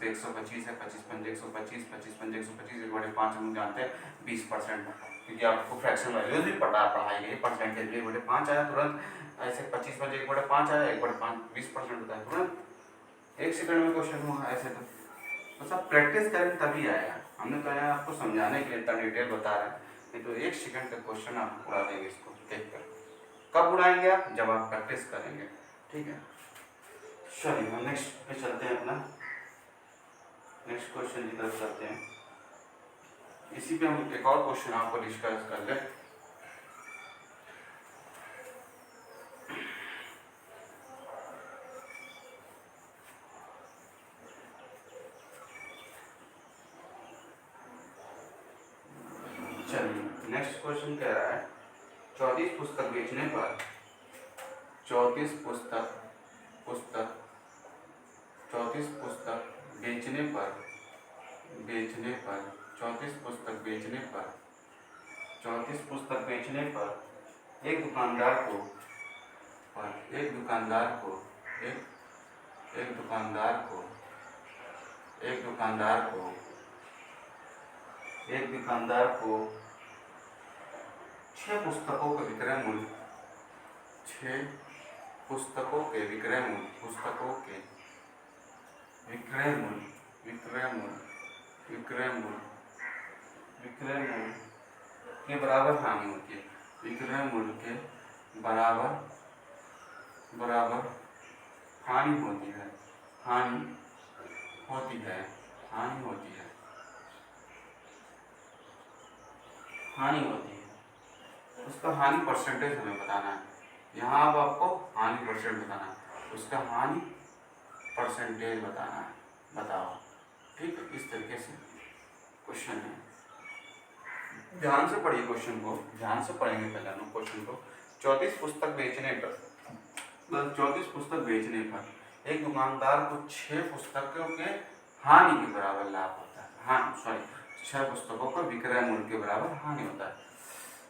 125 है, 25 पंजे 125, 25 पंजे 125 1/5 हम जानते हैं 20%, क्योंकि आपको फ्रैक्शन वैल्यूज भी पढ़ाई गई, परसेंटेज भी 1/5 आया तुरंत, ऐसे 25 में 1/5 आया, 1/5 20% होता है तुरंत 1 सेकंड में क्वेश्चन हुआ। ऐसे तो सब प्रैक्टिस करें तभी आएगा। हमने तो यहाँ आपको समझाने के लिए इतना डिटेल बता रहे हैं, नहीं तो 1 सेकंड का क्वेश्चन आप उड़ा देंगे इसको देख कर। कब उड़ाएंगे आप? जब आप प्रैक्टिस करेंगे, ठीक है। चलिए हम नेक्स्ट पे चलते हैं, अपना नेक्स्ट क्वेश्चन की तरफ चलते हैं। इसी पे हम एक और क्वेश्चन आपको डिस्कस कर ले। चलिए नेक्स्ट क्वेश्चन कह रहा है 34 पुस्तक बेचने पर 34 पुस्तक बेचने पर 34 पुस्तक बेचने पर एक दुकानदार को छह पुस्तकों के विक्रय मूल्य के बराबर हानि होती है। विक्रय मूल्य के बराबर हानि होती है। उसका हानि परसेंटेज हमें बताना है। यहाँ अब आपको हानि परसेंट बताना है, उसका हानि परसेंटेज बताना है। बताओ, ठीक है। इस तरीके से क्वेश्चन है, ध्यान से पढ़िए क्वेश्चन को, ध्यान से पढ़ेंगे पहले हम क्वेश्चन को। 34 पुस्तक बेचने पर एक दुकानदार को 6 पुस्तकों के हानि के बराबर लाभ होता है। 6 पुस्तकों का विक्रय मूल्य के बराबर हानि होता है,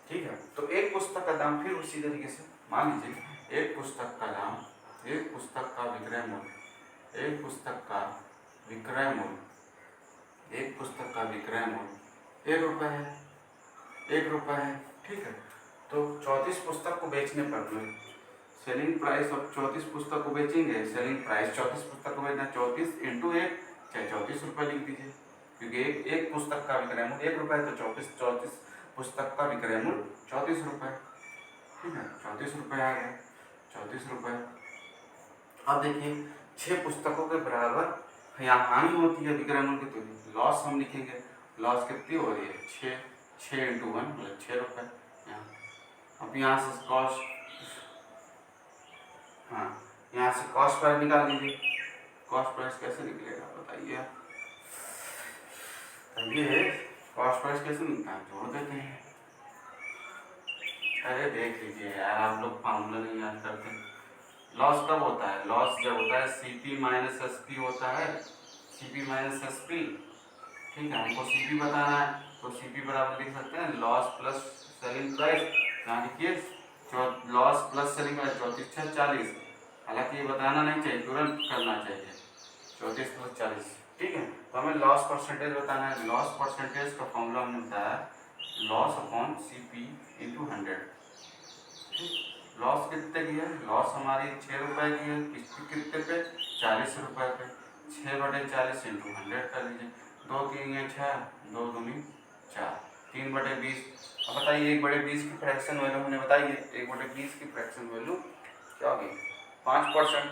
ठीक है। तो एक पुस्तक का दाम, फिर उसी तरीके से मान लीजिए एक पुस्तक का विक्रय मूल्य 1 रुपये है, ठीक है। तो 34 पुस्तक को बेचने पर सेलिंग प्राइस ऑफ 34 पुस्तक को बेचेंगे, सेलिंग प्राइस 34 पुस्तक को बेचना 34 × 1, चाहे 34 रुपये लिख दीजिए, क्योंकि एक पुस्तक का विक्रय मूल्य 1 रुपये है, तो 34 पुस्तक का विक्रय मूल्य 34 रुपये, ठीक है। 34 रुपये आ गए, 34 रुपये। अब देखिए 6 पुस्तकों के बराबर यहाँ हानि होती है विक्रय मूल्य की, तो लॉस हम लिखेंगे। लॉस कितनी हो रही है? 6 × 1 मतलब 6 रुपये। अब यहाँ से कॉस्ट प्राइस निकाल लीजिए। कॉस्ट प्राइस कैसे निकलेगा बताइए? ये कॉस्ट प्राइस कैसे निकलता है, जोड़ देते हैं। अरे देख लीजिए यार, आप लोग फॉर्मूला नहीं याद करते। लॉस कब होता है? लॉस जब होता है CP - SP होता है, CP - SP, ठीक है। हमको CP बताना है, तो CP बराबर लिख सकते हैं लॉस प्लस सेलिंग प्राइस। यहाँ लिखिए लॉस प्लस सेलिंग प्राइस 34 × 6 = 40। हालांकि ये बताना नहीं चाहिए, तुरंत करना चाहिए 34 + 40, ठीक है। तो हमें लॉस परसेंटेज बताना है। लॉस परसेंटेज का फॉर्मूला हमने बताया लॉस अपॉन CP × 100। लॉस कितने की है? लॉस हमारी 6 रुपये की है, कितने पे? 40 रुपये पे। 6/40 × 100 कर लीजिए। 2 × 3 = 6, 2 × 2 = 4, 3/20। अब बताइए 1/20 की फ्रैक्शन वैल्यू हमने बताई है। 1/20 की फ्रैक्शन वैल्यू क्या होगी? 5%।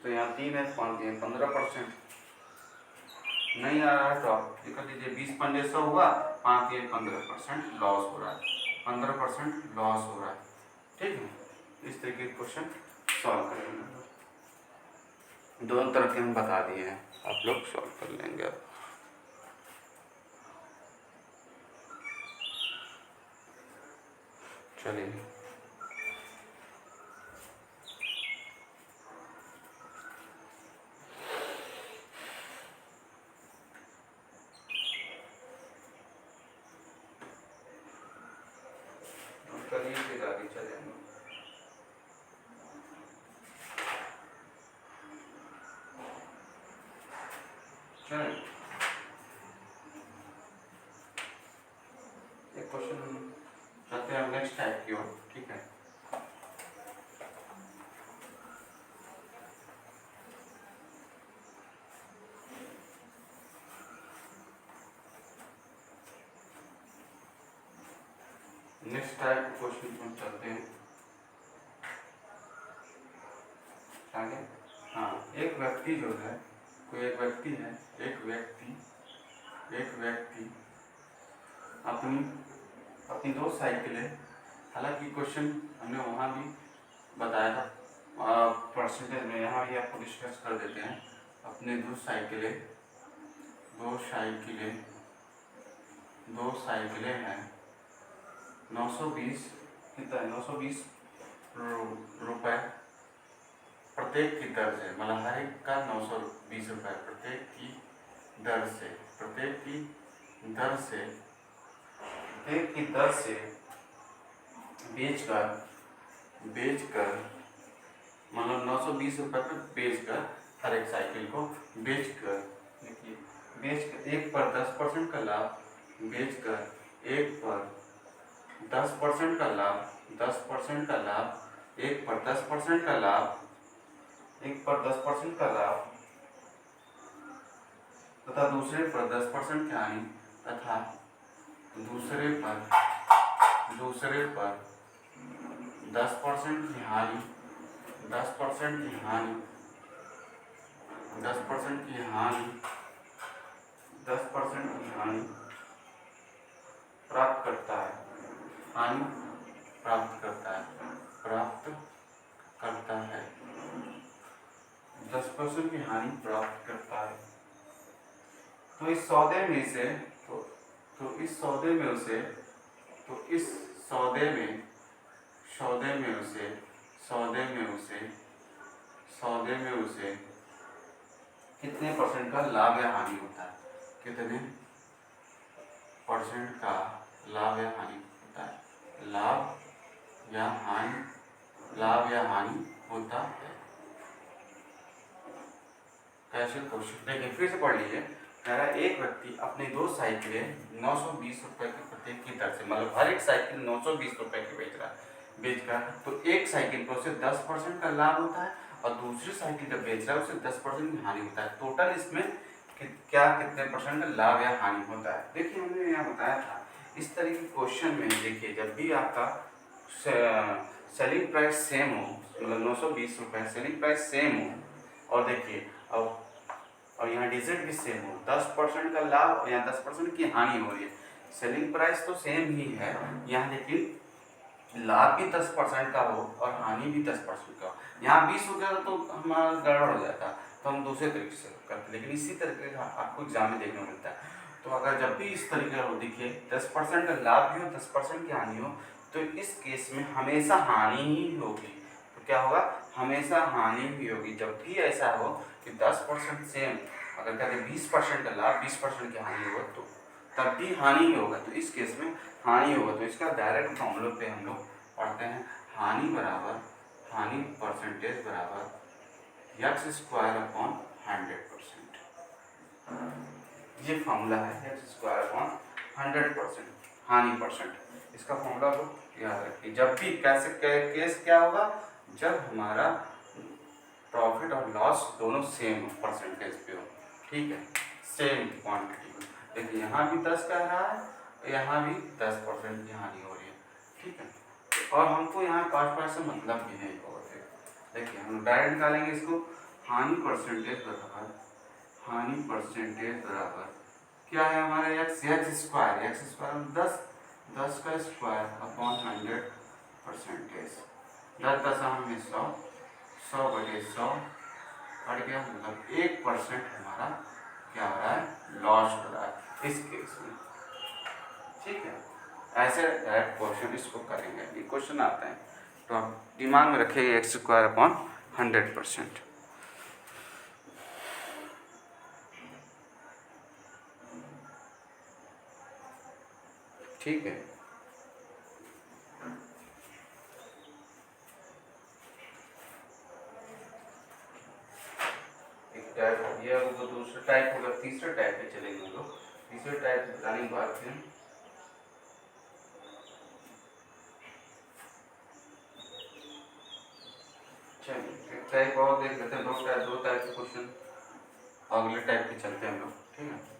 तो यहाँ 3 है, 5 × 3 = 15%। नहीं आ रहा है तो आप कर लीजिए 20 × 5 = 100 हुआ, 5 × 3 = 15% लॉस हो रहा है, 15% लॉस हो रहा है, ठीक है। इस तरीके के क्वेश्चन सॉल्व करेंगे। दोनों तरफ के हम बता दिए हैं, आप लोग सॉल्व कर लेंगे अब। चलिए करिए, फिर आगे चलेंगे। एक क्वेश्चन चलते हैं नेक्स्ट टाइप की ओर, ठीक है। नेक्स्ट टाइप क्वेश्चन में चलते हैं आगे। हाँ, एक व्यक्ति जो है, कोई एक व्यक्ति है, एक व्यक्ति अपनी 2 साइकिलें, हालांकि क्वेश्चन हमने वहाँ भी बताया था परसेंटेज में, यहाँ भी आपको डिस्कस कर देते हैं। अपने 2 साइकिलें हैं, 920 कितना है, 920 रुपये प्रत्येक की दर से, मतलब हर एक का 920 रुपये प्रत्येक की दर से बेचकर मतलब 920 रुपये पर बेचकर, हर एक साइकिल को बेचकर, देखिए 1 पर 10% का लाभ, बेचकर 1 पर 10% का लाभ, 10% का लाभ, 1 पर 10% का लाभ, 1 पर 10% का लाभ तथा दूसरे पर 10% की हानि, तथा दूसरे पर 10% की हानि, 10% की हानि, 10% की हानि, 10% की हानि प्राप्त करता है, हानि प्राप्त करता है, 10% की हानि प्राप्त करता है। तो इस सौदे में से कितने परसेंट का लाभ या हानि होता है, कितने परसेंट का लाभ या हानि होता है, लाभ या हानि होता है। कैसे क्वेश्चन देखिए, फिर से पढ़ लीजिए। कह रहा है एक व्यक्ति अपनी 2 साइकिलें 920 रुपये की प्रत्येक की दर से, मतलब हर एक साइकिल 920 रुपये की बेचकर, तो एक साइकिल पर उसे 10% का लाभ होता है और दूसरी साइकिल जब बेच रहा है उसे 10% की हानि होता है। टोटल इसमें कितने परसेंट का लाभ या हानि होता है। देखिए हमने यहाँ बताया था, इस तरह के क्वेश्चन में देखिए जब भी आपका सेलिंग प्राइस सेम हो, मतलब 920 रुपये सेलिंग प्राइस सेम हो, और देखिए और यहाँ डिजिट भी सेम हो, 10% का लाभ और यहाँ 10% की हानि हो रही है। सेलिंग प्राइस तो सेम ही है यहाँ, लेकिन लाभ भी 10% का हो और हानि भी 10% का हो। यहाँ 20 हो जाता तो हमारा गड़बड़ हो जाता, तो हम दूसरे तरीके से करते, लेकिन इसी तरीके का आपको एग्जाम में देखने को मिलता है। तो अगर जब भी इस तरीके का हो, देखिए 10% का लाभ भी हो 10% की हानि हो, तो इस केस में हमेशा हानि ही होगी। तो क्या होगा, हमेशा हानि ही होगी। जब भी ऐसा हो कि 10% सेम, अगर कहते 20% का लाभ 20% की हानि होगा, तो तब भी हानि ही होगा। तो इस केस में हानि होगा। तो इसका डायरेक्ट फॉर्मूले पे हम लोग पढ़ते हैं, हानि परसेंटेज बराबर x² अपॉन 100%। ये फॉर्मूला है x² अपॉन 100%, हानि परसेंट। इसका फॉर्मूला को याद रखिए। जब भी केस क्या होगा, जब हमारा प्रॉफिट और लॉस दोनों सेम परसेंटेज पे हो, ठीक है, सेम क्वांटिटी। देखिए यहाँ भी 10 कह रहा है, यहाँ भी 10% की हानि हो रही है, ठीक है। और हमको यहाँ कॉस्ट प्राइस से मतलब भी नहीं होगा। देखिए हम डायरेक्ट निकालेंगे इसको, हानि परसेंटेज बराबर क्या है हमारा, x² 10 का स्क्वायर अपॉन 100%। 10 में 100, 100/100 कट गया, मतलब 1% हमारा क्या हो रहा है, लॉस हो रहा है इस केस में, ठीक है। ऐसे डायरेक्ट क्वेश्चन इसको करेंगे, ये क्वेश्चन आते हैं, तो आप दिमाग में रखिएगा x² अपॉन 100%, ठीक है। एक टाइप हो गया, वो दूसरा टाइप होगा, तीसरा टाइप पे चलेंगे हम लोग। तीसरे टाइप बताने के बाद फिर दो टाइप के क्वेश्चन, अगले टाइप के चलते हैं हम लोग, ठीक है।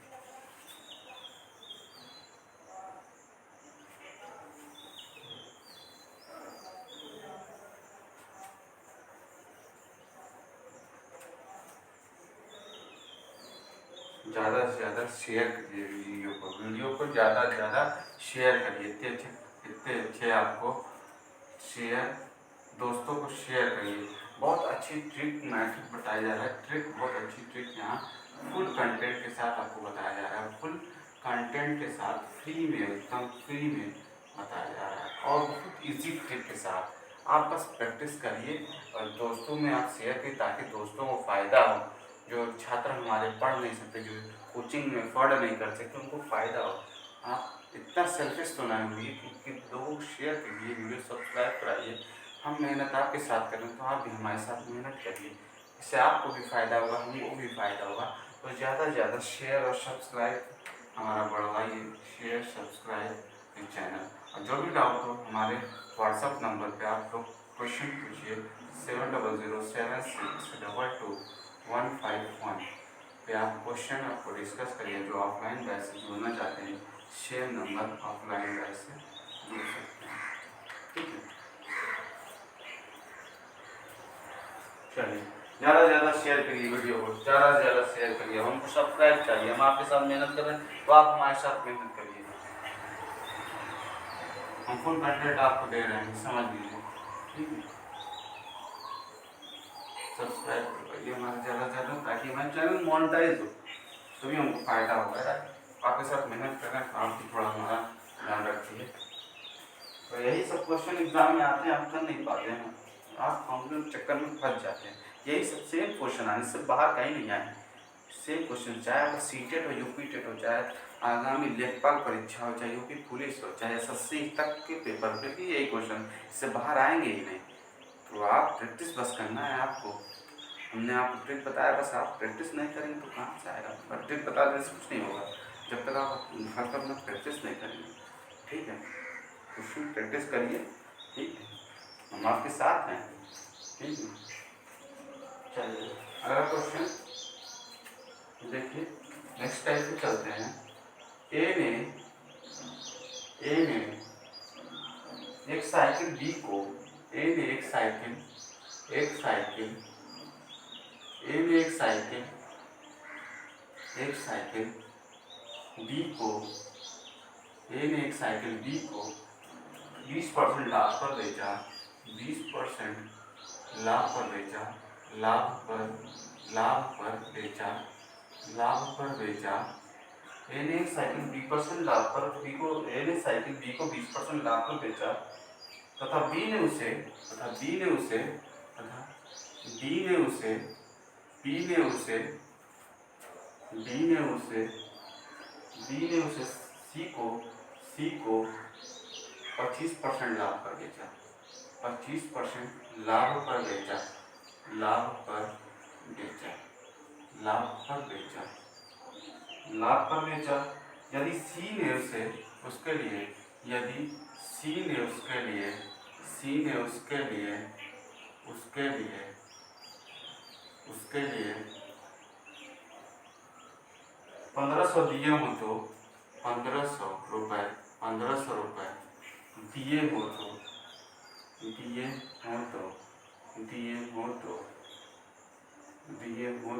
ज़्यादा से ज़्यादा शेयर करिए वीडियो को ज़्यादा से ज़्यादा शेयर करिए। इतने अच्छे आपको शेयर, दोस्तों को शेयर करिए। बहुत अच्छी ट्रिक मैथड बताया जा रहा है, ट्रिक बहुत अच्छी ट्रिक यहाँ फुल कंटेंट के साथ आपको बताया जा रहा है, फुल कंटेंट के साथ फ्री में, एकदम फ्री में बताया जा रहा है और बहुत इजी ट्रिक के साथ। आप बस प्रैक्टिस करिए और दोस्तों में आप शेयर करिए ताकि दोस्तों को फ़ायदा हो। जो छात्र हमारे पढ़ नहीं सकते, जो कोचिंग में अफोर्ड नहीं कर सकते, उनको फ़ायदा हो। आप इतना सेल्फिश तो ना हुई कि लोगों को शेयर करिए, वीडियो सब्सक्राइब कराइए। हम मेहनत आपके साथ करें तो आप भी हमारे साथ मेहनत करिए, इससे आपको भी फ़ायदा होगा, हमको भी फ़ायदा होगा। तो ज़्यादा से ज़्यादा शेयर और सब्सक्राइब हमारा बढ़वाइए, शेयर सब्सक्राइब इस चैनल। और जो भी डाउट हो हमारे व्हाट्सअप नंबर पे आप लोग क्वेश्चन पूछिए 7007622151 पे आप क्वेश्चन आपको डिस्कस करिए। जो ऑफलाइन बैच से जुड़ना चाहते हैं, शेयर नंबर ऑफलाइन बैच से जुड़ सकते हैं, ठीक है। चलिए ज़्यादा से ज़्यादा शेयर करिए वीडियो को, ज़्यादा से ज़्यादा शेयर करिए। हमको सब्सक्राइब चाहिए, हम आपके साथ मेहनत कर रहे हैं तो आप हमारे साथ मेहनत करिए। हम फुल कंटेंट आपको दे रहे हैं, समझ लीजिए, ठीक है। सब्सक्राइब करिए हमारे ज़्यादा से ज़्यादा ताकि हमारा चैनल मोनेटाइज हो, तभी हमको फ़ायदा होगा। आपके साथ मेहनत कर रहे हैं तो आप भी थोड़ा हमारा ध्यान रखिए। तो यही सब क्वेश्चन एग्जाम में आते हैं, आप कर नहीं पाते हैं, आप फॉर्मूले चक्कर में फंस जाते हैं। यही सब सेम क्वेश्चन आने से बाहर कहीं नहीं आए, सेम क्वेश्चन, चाहे वो सीटेट हो, यूपी टेट हो, चाहे आगामी लेखपाल परीक्षा हो, चाहे यूपी पुलिस हो, चाहे एसएससी तक के पेपर पे भी यही क्वेश्चन, इससे बाहर आएंगे ही नहीं। तो आप प्रैक्टिस बस करना है आपको। हमने आपको ट्रिक बताया, बस आप प्रैक्टिस नहीं करेंगे तो कहाँ से आएगा। पर ट्रिक बता देने से कुछ नहीं होगा जब तक आप घर पर अपना प्रैक्टिस नहीं करेंगे, ठीक है। तो फिर प्रैक्टिस करिए, ठीक है, हम आपके साथ हैं, ठीक है। चलिए अगला क्वेश्चन देखिए, नेक्स्ट टाइप पे चलते हैं। ए ने एक साइकिल बी को, ए ने एक साइकिल ए ने एक साइकिल बी को, ए ने एक साइकिल बी को 20% लाभ पर बेचा, 20% लाभ पर बेचा, लाभ पर बेचा। ए ने एक साइकिल 20% लाभ पर बी को, ए ने साइकिल बी को 20% लाभ पर बेचा तथा बी ने उसे सी को 25% लाभ पर बेचा, 25% लाभ पर बेचा। यदि सी ने उसके लिए 1500 दिए हो तो 1500 रुपए दिए हो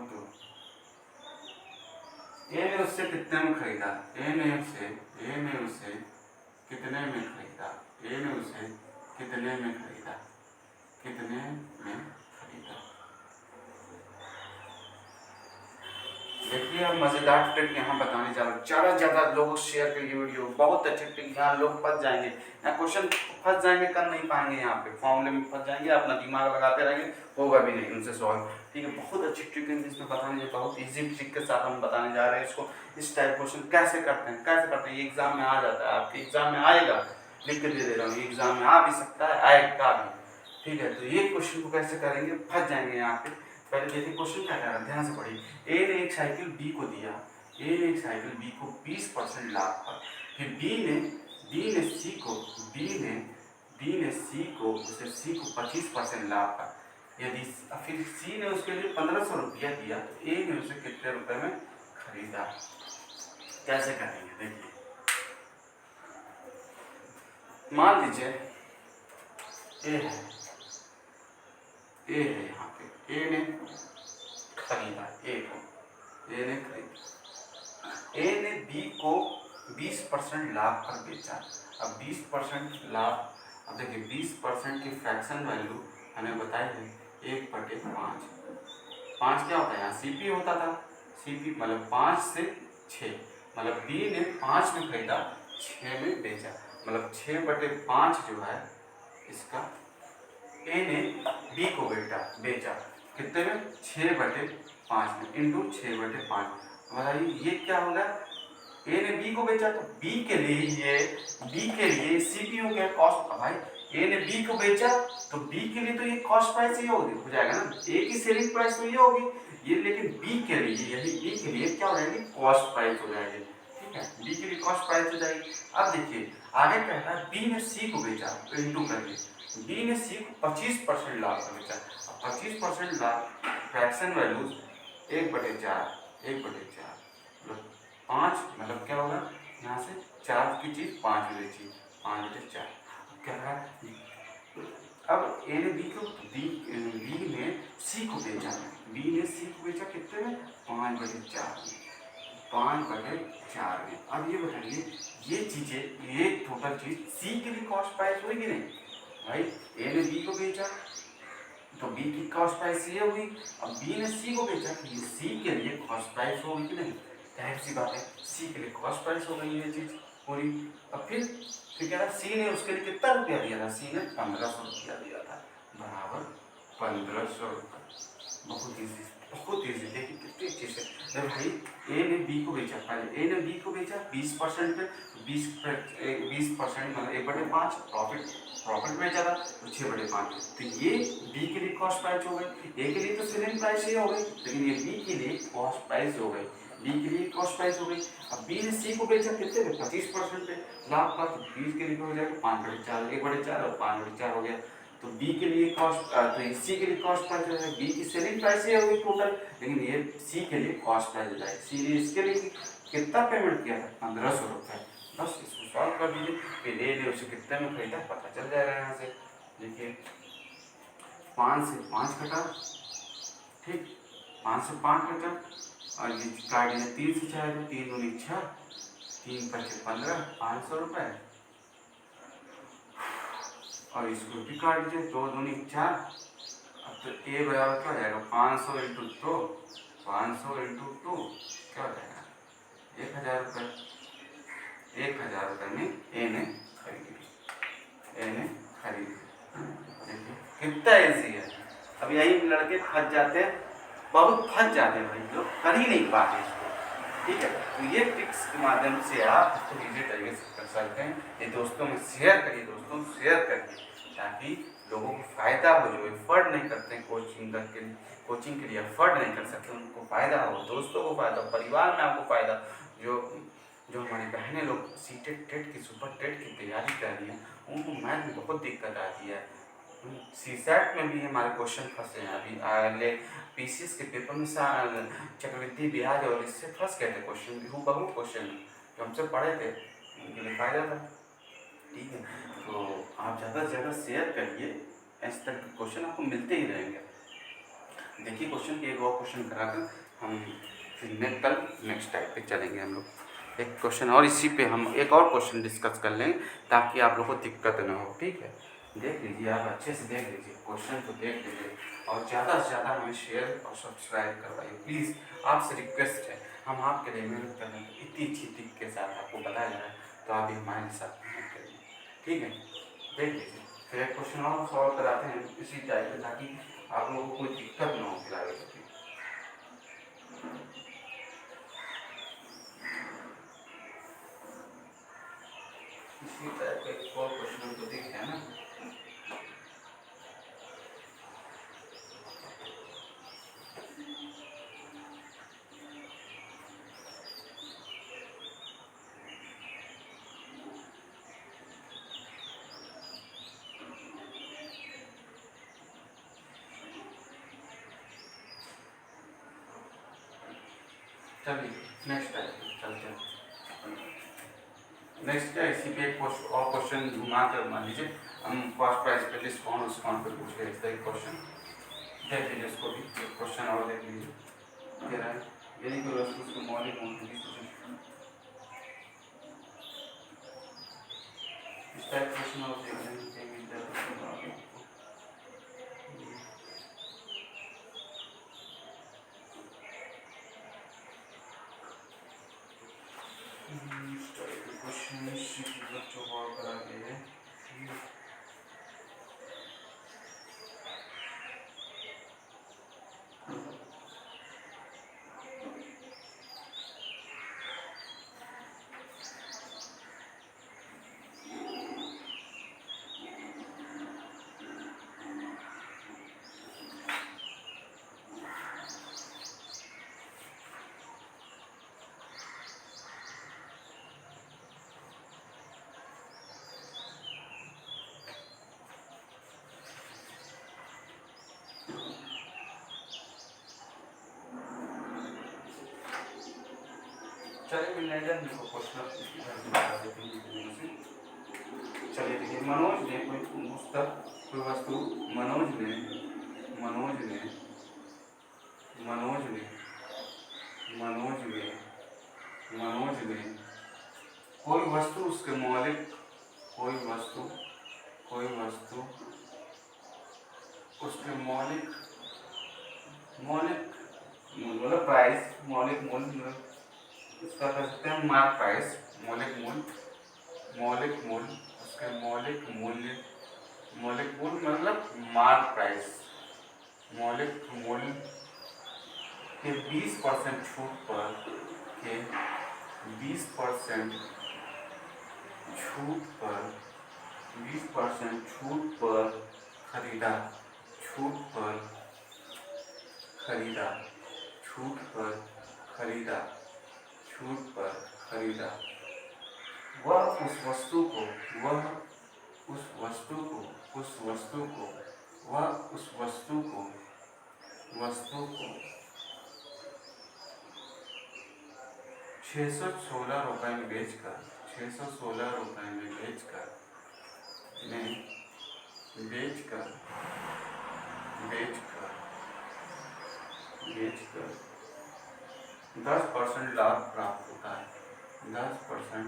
तो ए ने उससे कितने में खरीदा, ए ने उसे कितने में खरीदा। देखिए अब मज़ेदार ट्रिक यहाँ बताने जा रहा हूँ। ज़्यादा से ज़्यादा लोग शेयर करिए वीडियो, बहुत अच्छे ट्रिक। यहाँ लोग फंस जाएंगे, यहाँ क्वेश्चन फंस जाएंगे, कर नहीं पाएंगे, यहाँ पे फॉर्मूले में फंस जाएंगे, अपना दिमाग लगाते रहेंगे, होगा भी नहीं उनसे सॉल्व, ठीक है। बहुत अच्छी ट्रिक है जिसमें बताने, बहुत ईजी ट्रिक के साथ हम बताने जा रहे हैं इसको। इस टाइप क्वेश्चन कैसे करते हैं, ये एग्जाम में आ जाता है, आपके एग्जाम में आएगा, लिख के दे रहा हूँ, ये एग्जाम में आ भी सकता है, आएगा भी, ठीक है। तो ये क्वेश्चन को कैसे करेंगे, फंस जाएंगे यहाँ पे। पहले देखिए क्वेश्चन क्या कह रहा है, ध्यान से पढ़िए। ए ने एक साइकिल बी को दिया, 20% लाभ पर। फिर बी ने सी को 25% लाभ पर। यदि फिर सी ने उसके लिए 1500 रुपया दिया तो ए ने उसे कितने रुपए में खरीदा। कैसे करेंगे देखिए, मान लीजिए ए है, यहाँ पे ए ने खरीदा, ए ने खरीदा, ए ने बी को 20% लाभ पर बेचा। अब 20% लाभ, अब देखिए 20% की फ्रैक्शन वैल्यू हमें बताई है 1/5। 5 क्या होता है, यहाँ सीपी होता था, सीपी मतलब 5 से 6, मतलब बी ने 5 में खरीदा, 6 में बेचा, मतलब 6/5 जो है इसका ए ने बी को बेचा कितने में, 6/5 में, इंटू 6/5। बताइए ये क्या होगा, ए ने बी को बेचा तो बी के लिए सीपीयू क्या कॉस्ट, भाई ए ने बी को बेचा तो बी के लिए तो ये कॉस्ट प्राइस ही हो जाएगा ना, ए की सेलिंग प्राइस तो ये होगी ये, लेकिन बी के लिए, यही बी के लिए क्या हो जाएगी, कॉस्ट प्राइस हो जाएगी। ठीक है, बी के लिए कॉस्ट प्राइस हो जाएगी। अब देखिए आगे क्या है, बी ने सी को बेचा तो इंटू करके, बी ने सी को 25% लाभ का बेचा, 25% लाभ फ्रैक्शन वैल्यूज 1/4, 1/4 मतलब 5, मतलब क्या होगा, यहाँ से 4 की चीज 5 में बेची, 5/4 क्या है। अब ए ने बी को, बी ने सी को बेचा, बी ने सी को बेचा कितने में, 5/4 में, 5/4 में। अब ये बताइए ये चीजें, ये टोटल चीज सी के लिए कॉस्ट प्राइस हुई कि नहीं, भाई ए ने बी को बेचा तो बी की कॉस्ट प्राइस ये होगी, अब बी ने सी को बेचा तो ये सी के लिए कॉस्ट प्राइस होगी कि नहीं, जाहिर सी बात है सी के लिए कॉस्ट प्राइस हो गई ये चीज पूरी। अब फिर कह रहा सी ने उसके लिए कितना रुपया दिया था, सी ने 1500 रुपया दिया था, बराबर 1500 रुपये। बहुत ईजी देखिए कितनी अच्छी से, जब भाई ए ने बी को बेचा, पहले ए ने बी को बेचा 20% पे, 20% मतलब 1/5 प्रॉफिट बेचा था तो 6/5, तो ये बी के लिए कॉस्ट प्राइस हो गई, ए के लिए तो सेलिंग प्राइस ये हो गई, लेकिन ये बी के लिए कॉस्ट प्राइस हो गई, बी के लिए कॉस्ट प्राइस हो गई। अब बी ने सी को बेचा कितने पे, 25% पे लाभ का, तो 20 के लिए हो जाएगा 5/4, 1/4 और 5/4 हो गया, तो बी के लिए कॉस्ट, तो सी के लिए कॉस्ट प्राइस हो जाएगा, बी की सेलिंग प्राइस ये होगी टोटल, लेकिन ये सी के लिए कॉस्ट प्राइस हो जाएगी। सी ने इसके लिए कितना पेमेंट किया था, 1500 रुपये। बस इसको सॉल्व कर दीजिए, फिर ए ने उसे कितने में खरीदा पता चल जाएगा। यहाँ से देखिए 5 से 5 घटा, ठीक 5 से 5 घटा, और ये काट दिया 3 से 4, 3 दूनी 6, 3 × 15, 500 रुपये, और इसको भी काट दीजिए 2 दूनी 4। अब तो ए बराबर क्या हो जाएगा, 500 × 2, 500 × 2 क्या हो जाएगा, 1000 रुपये। 1000 रुपये में ए ने खरीदी, देखिए कितना ईजी है। अब यही लड़के फंस जाते हैं, बहुत फंस जाते हैं भाई, लोग कर ही नहीं पाते इसको। ठीक है, तो ये ट्रिक्स के माध्यम से आप इसको ईजी तरीके से कर सकते हैं। ये दोस्तों में शेयर करिए, दोस्तों शेयर करिए, ताकि लोगों को फ़ायदा हो, जो एफर्ट नहीं करते हैं कोचिंग के लिए एफर्ट नहीं कर सकते, उनको फ़ायदा हो, दोस्तों को फ़ायदा हो, परिवार में आपको फ़ायदा, जो हमारी बहनें लोग सीटेट टेट की सुपर टेट की तैयारी कर रही हैं, उनको मैथ में बहुत दिक्कत आती है। सीसेट में भी हमारे क्वेश्चन फंसे हैं अभी, अगले पीसीएस के पेपर में चक्रवृद्धि ब्याज और इससे फंस गए थे क्वेश्चन, बहुत क्वेश्चन जो हमसे पढ़े थे, उनके लिए फायदा था। ठीक है, तो आप ज़्यादा से ज़्यादा शेयर करिए, इस तरह के क्वेश्चन आपको मिलते ही रहेंगे। देखिए क्वेश्चन के एक और क्वेश्चन कराकर हम फिर कल नेक्स्ट टाइप पे चलेंगे हम लोग। एक क्वेश्चन और इसी पे हम एक और क्वेश्चन डिस्कस कर लेंगे, ताकि आप लोग को दिक्कत ना हो। ठीक है, देख लीजिए, आप अच्छे से देख लीजिए, क्वेश्चन को देख लीजिए, और ज़्यादा से ज़्यादा हमें शेयर और सब्सक्राइब करवाइए प्लीज़, आपसे रिक्वेस्ट है। हम आपके लिए मेहनत कर रहे हैं, इतनी अच्छी टिप के साथ आपको बताया जा रहा है, तो आप भी हमारे साथ मेहनत करिए। ठीक है, देख लीजिए, फिर एक क्वेश्चन और सॉल्व कराते हैं इसी टाइप में, ताकि आप लोगों को कोई दिक्कत ना हो फिर आगे चलके। इसी टाइप का एक और क्वेश्चन हमको दिख है ना, चलिए नेक्स्ट टाइप चलते हैं। नेक्स्ट क्या इसी पे एक और क्वेश्चन घुमा कर मान लीजिए हम कॉस्ट प्राइस पे डिस्काउंट पे पूछ रहे हैं क्वेश्चन, देख लीजिए उसको भी क्वेश्चन और देख लीजिए। कह रहा है यदि कोई वस्तु उसको मौलिक मूल्य इस टाइप क्वेश्चन और देख लेंगे। बच्चों को और करा के चलिए चलिए देखिए मनोज ने कोई वस्तु मनोज ने कोई वस्तु उसके मौलिक उसके मौलिक मतलब प्राइस मौलिक मूल्य इसका कह सकते हैं मार्क प्राइस मौलिक मूल्य उसके मौलिक मूल्य मतलब मार्क प्राइस मौलिक मूल्य के 20% छूट पर खरीदा वह उस वस्तु को 616 रुपए में बेचकर बेचकर 10% लाभ प्राप्त होता है। 10%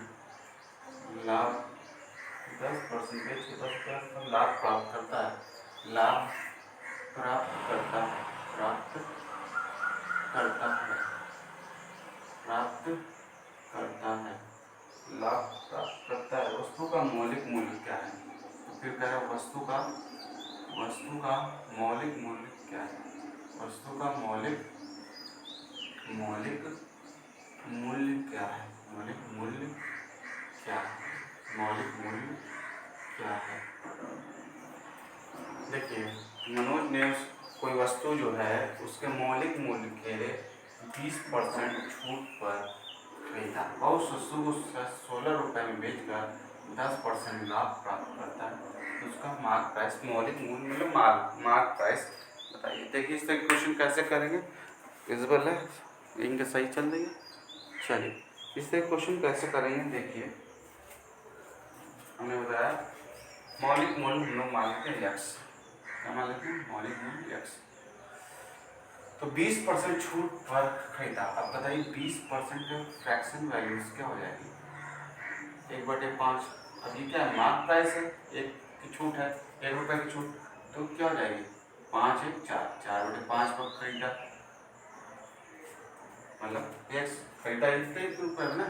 बेच के 10% लाभ प्राप्त करता है। लाभ प्राप्त करता है। वस्तु का मौलिक मूल्य क्या है? तो फिर कह रहा है वस्तु का मौलिक मूल्य क्या है? वस्तु का मौलिक मूल्य क्या है? देखिए मनोज ने कोई वस्तु जो है उसके मौलिक मूल्य के 20% छूट पर खरीदा और उस वस्तु को 16 रुपए में बेचकर 10% लाभ प्राप्त करता है। तो उसका मार्क प्राइस मौलिक मूल्य मतलब मार्क प्राइस बताइए। देखिए इस तरह क्वेश्चन कैसे करेंगे, विजिबल है इनके सही चल रही है। चलिए इस तरह क्वेश्चन कैसे करेंगे देखिए, हमने बताया मौलिक मूल्य हम लोग मान लेते हैं x, क्या मान लेते हैं मौलिक मूल्य x। तो 20% छूट पर खरीदा। अब बताइए 20% फ्रैक्शन वैल्यूज क्या हो जाएगी? 1/5। अब ये क्या है मार्क प्राइस है, एक की छूट है 1 रुपए की छूट, तो क्या हो जाएगी 5 1 4 4/5 पर खरीदा मतलब x खरीदा 1 रुपए में ना।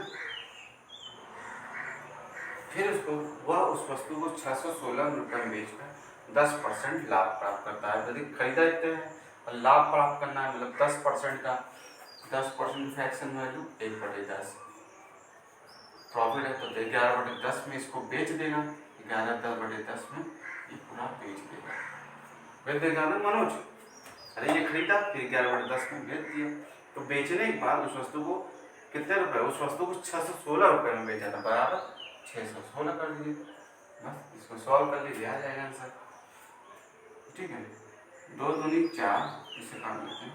फिर उसको वह उस वस्तु को 616 रुपए में बेचकर 10% लाभ प्राप्त करता है। यदि खरीदा इतने हैं और लाभ प्राप्त करना है मतलब 10% का 10% फ्रैक्शन वैल्यू 1/10 प्रॉफिट है, तो 11/10 में इसको बेच देना। 11/10 में ये पूरा बेच देगा ना मनोज। अरे ये खरीदा फिर 11/10 में बेच दिया, तो बेचने के बाद उस वस्तु को कितने रुपए, उस वस्तु को 616 रुपए में बेचा था, बराबर 616 कर दीजिए। बस इसको सॉल्व कर लीजिए, आ जाएगा आंसर। ठीक है 2 दूनी 4, इसे काट लेते हैं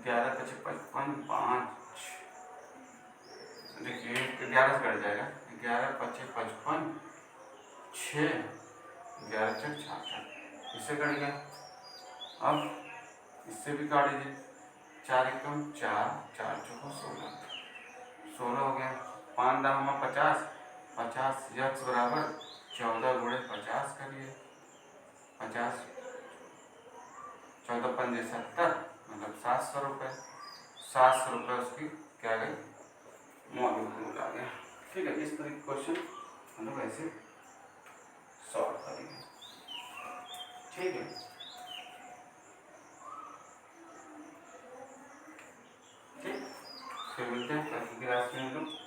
11 पचे 55, 5 देखिए 11 से कट जाएगा, 11 पचे 55, 6 11 चक 66, इससे कट गया। अब इससे भी काट दीजिए, 4 एकम 4, 4 चौको 16, 16 हो गया। 5 दाम 50, 50 यक्स बराबर 14 गुणे 50 करिए, 50 14 पंजे 70, मतलब 700 रुपये। 700 रुपये उसकी क्या गई, मौजूद आ गया। ठीक है, इस तरह के क्वेश्चन हम लोग ऐसे सॉल्व करेंगे। ठीक है, ठीक, फिर मिलते हैं कल की क्लास में हम लोग।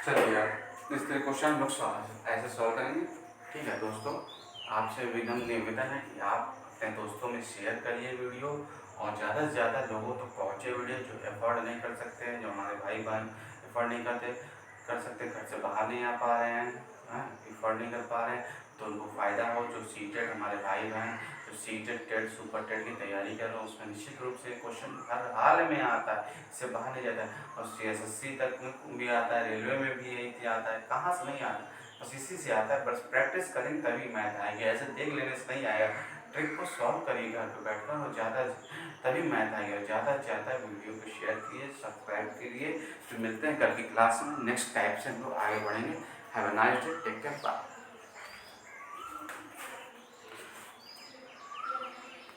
चलिए यार, इस तरह क्वेश्चन हम लोग ऐसे सॉल्व करेंगे। ठीक है दोस्तों, आपसे विनम्र निवेदन है कि आप अपने दोस्तों में शेयर करिए वीडियो, और ज़्यादा से ज़्यादा लोगों तक पहुँचे वीडियो, जो अफोर्ड नहीं कर सकते हैं, जो हमारे भाई बहन अफोर्ड नहीं कर सकते, घर से बाहर नहीं आ पा रहे हैं, अफोर्ड नहीं कर पा रहे हैं, तो उनको फ़ायदा हो। जो सीटेट हमारे भाई बहन जो सीटेट टेट सुपर टेट की तैयारी कर रहे हो, उसमें निश्चित रूप से क्वेश्चन हर हाल में आता है, इससे बाहर नहीं जाता है। और CSSC तक में भी आता है, रेलवे में भी यही आता है, कहाँ से नहीं आता, बस इसी से आता है। बस प्रैक्टिस करें तभी मैथ आएगी, ऐसे देख लेने से नहीं आएगा। ट्रिक को सॉल्व करिए घर पर बैठकर, और ज़्यादा तभी मैथ आएगा। ज़्यादा से ज़्यादा वीडियो को शेयर कीजिए, सब्सक्राइब कीजिए। तो मिलते हैं कल की क्लास में, नेक्स्ट टाइप से हम लोग आगे बढ़ेंगे। Have a nice day, take care, bye.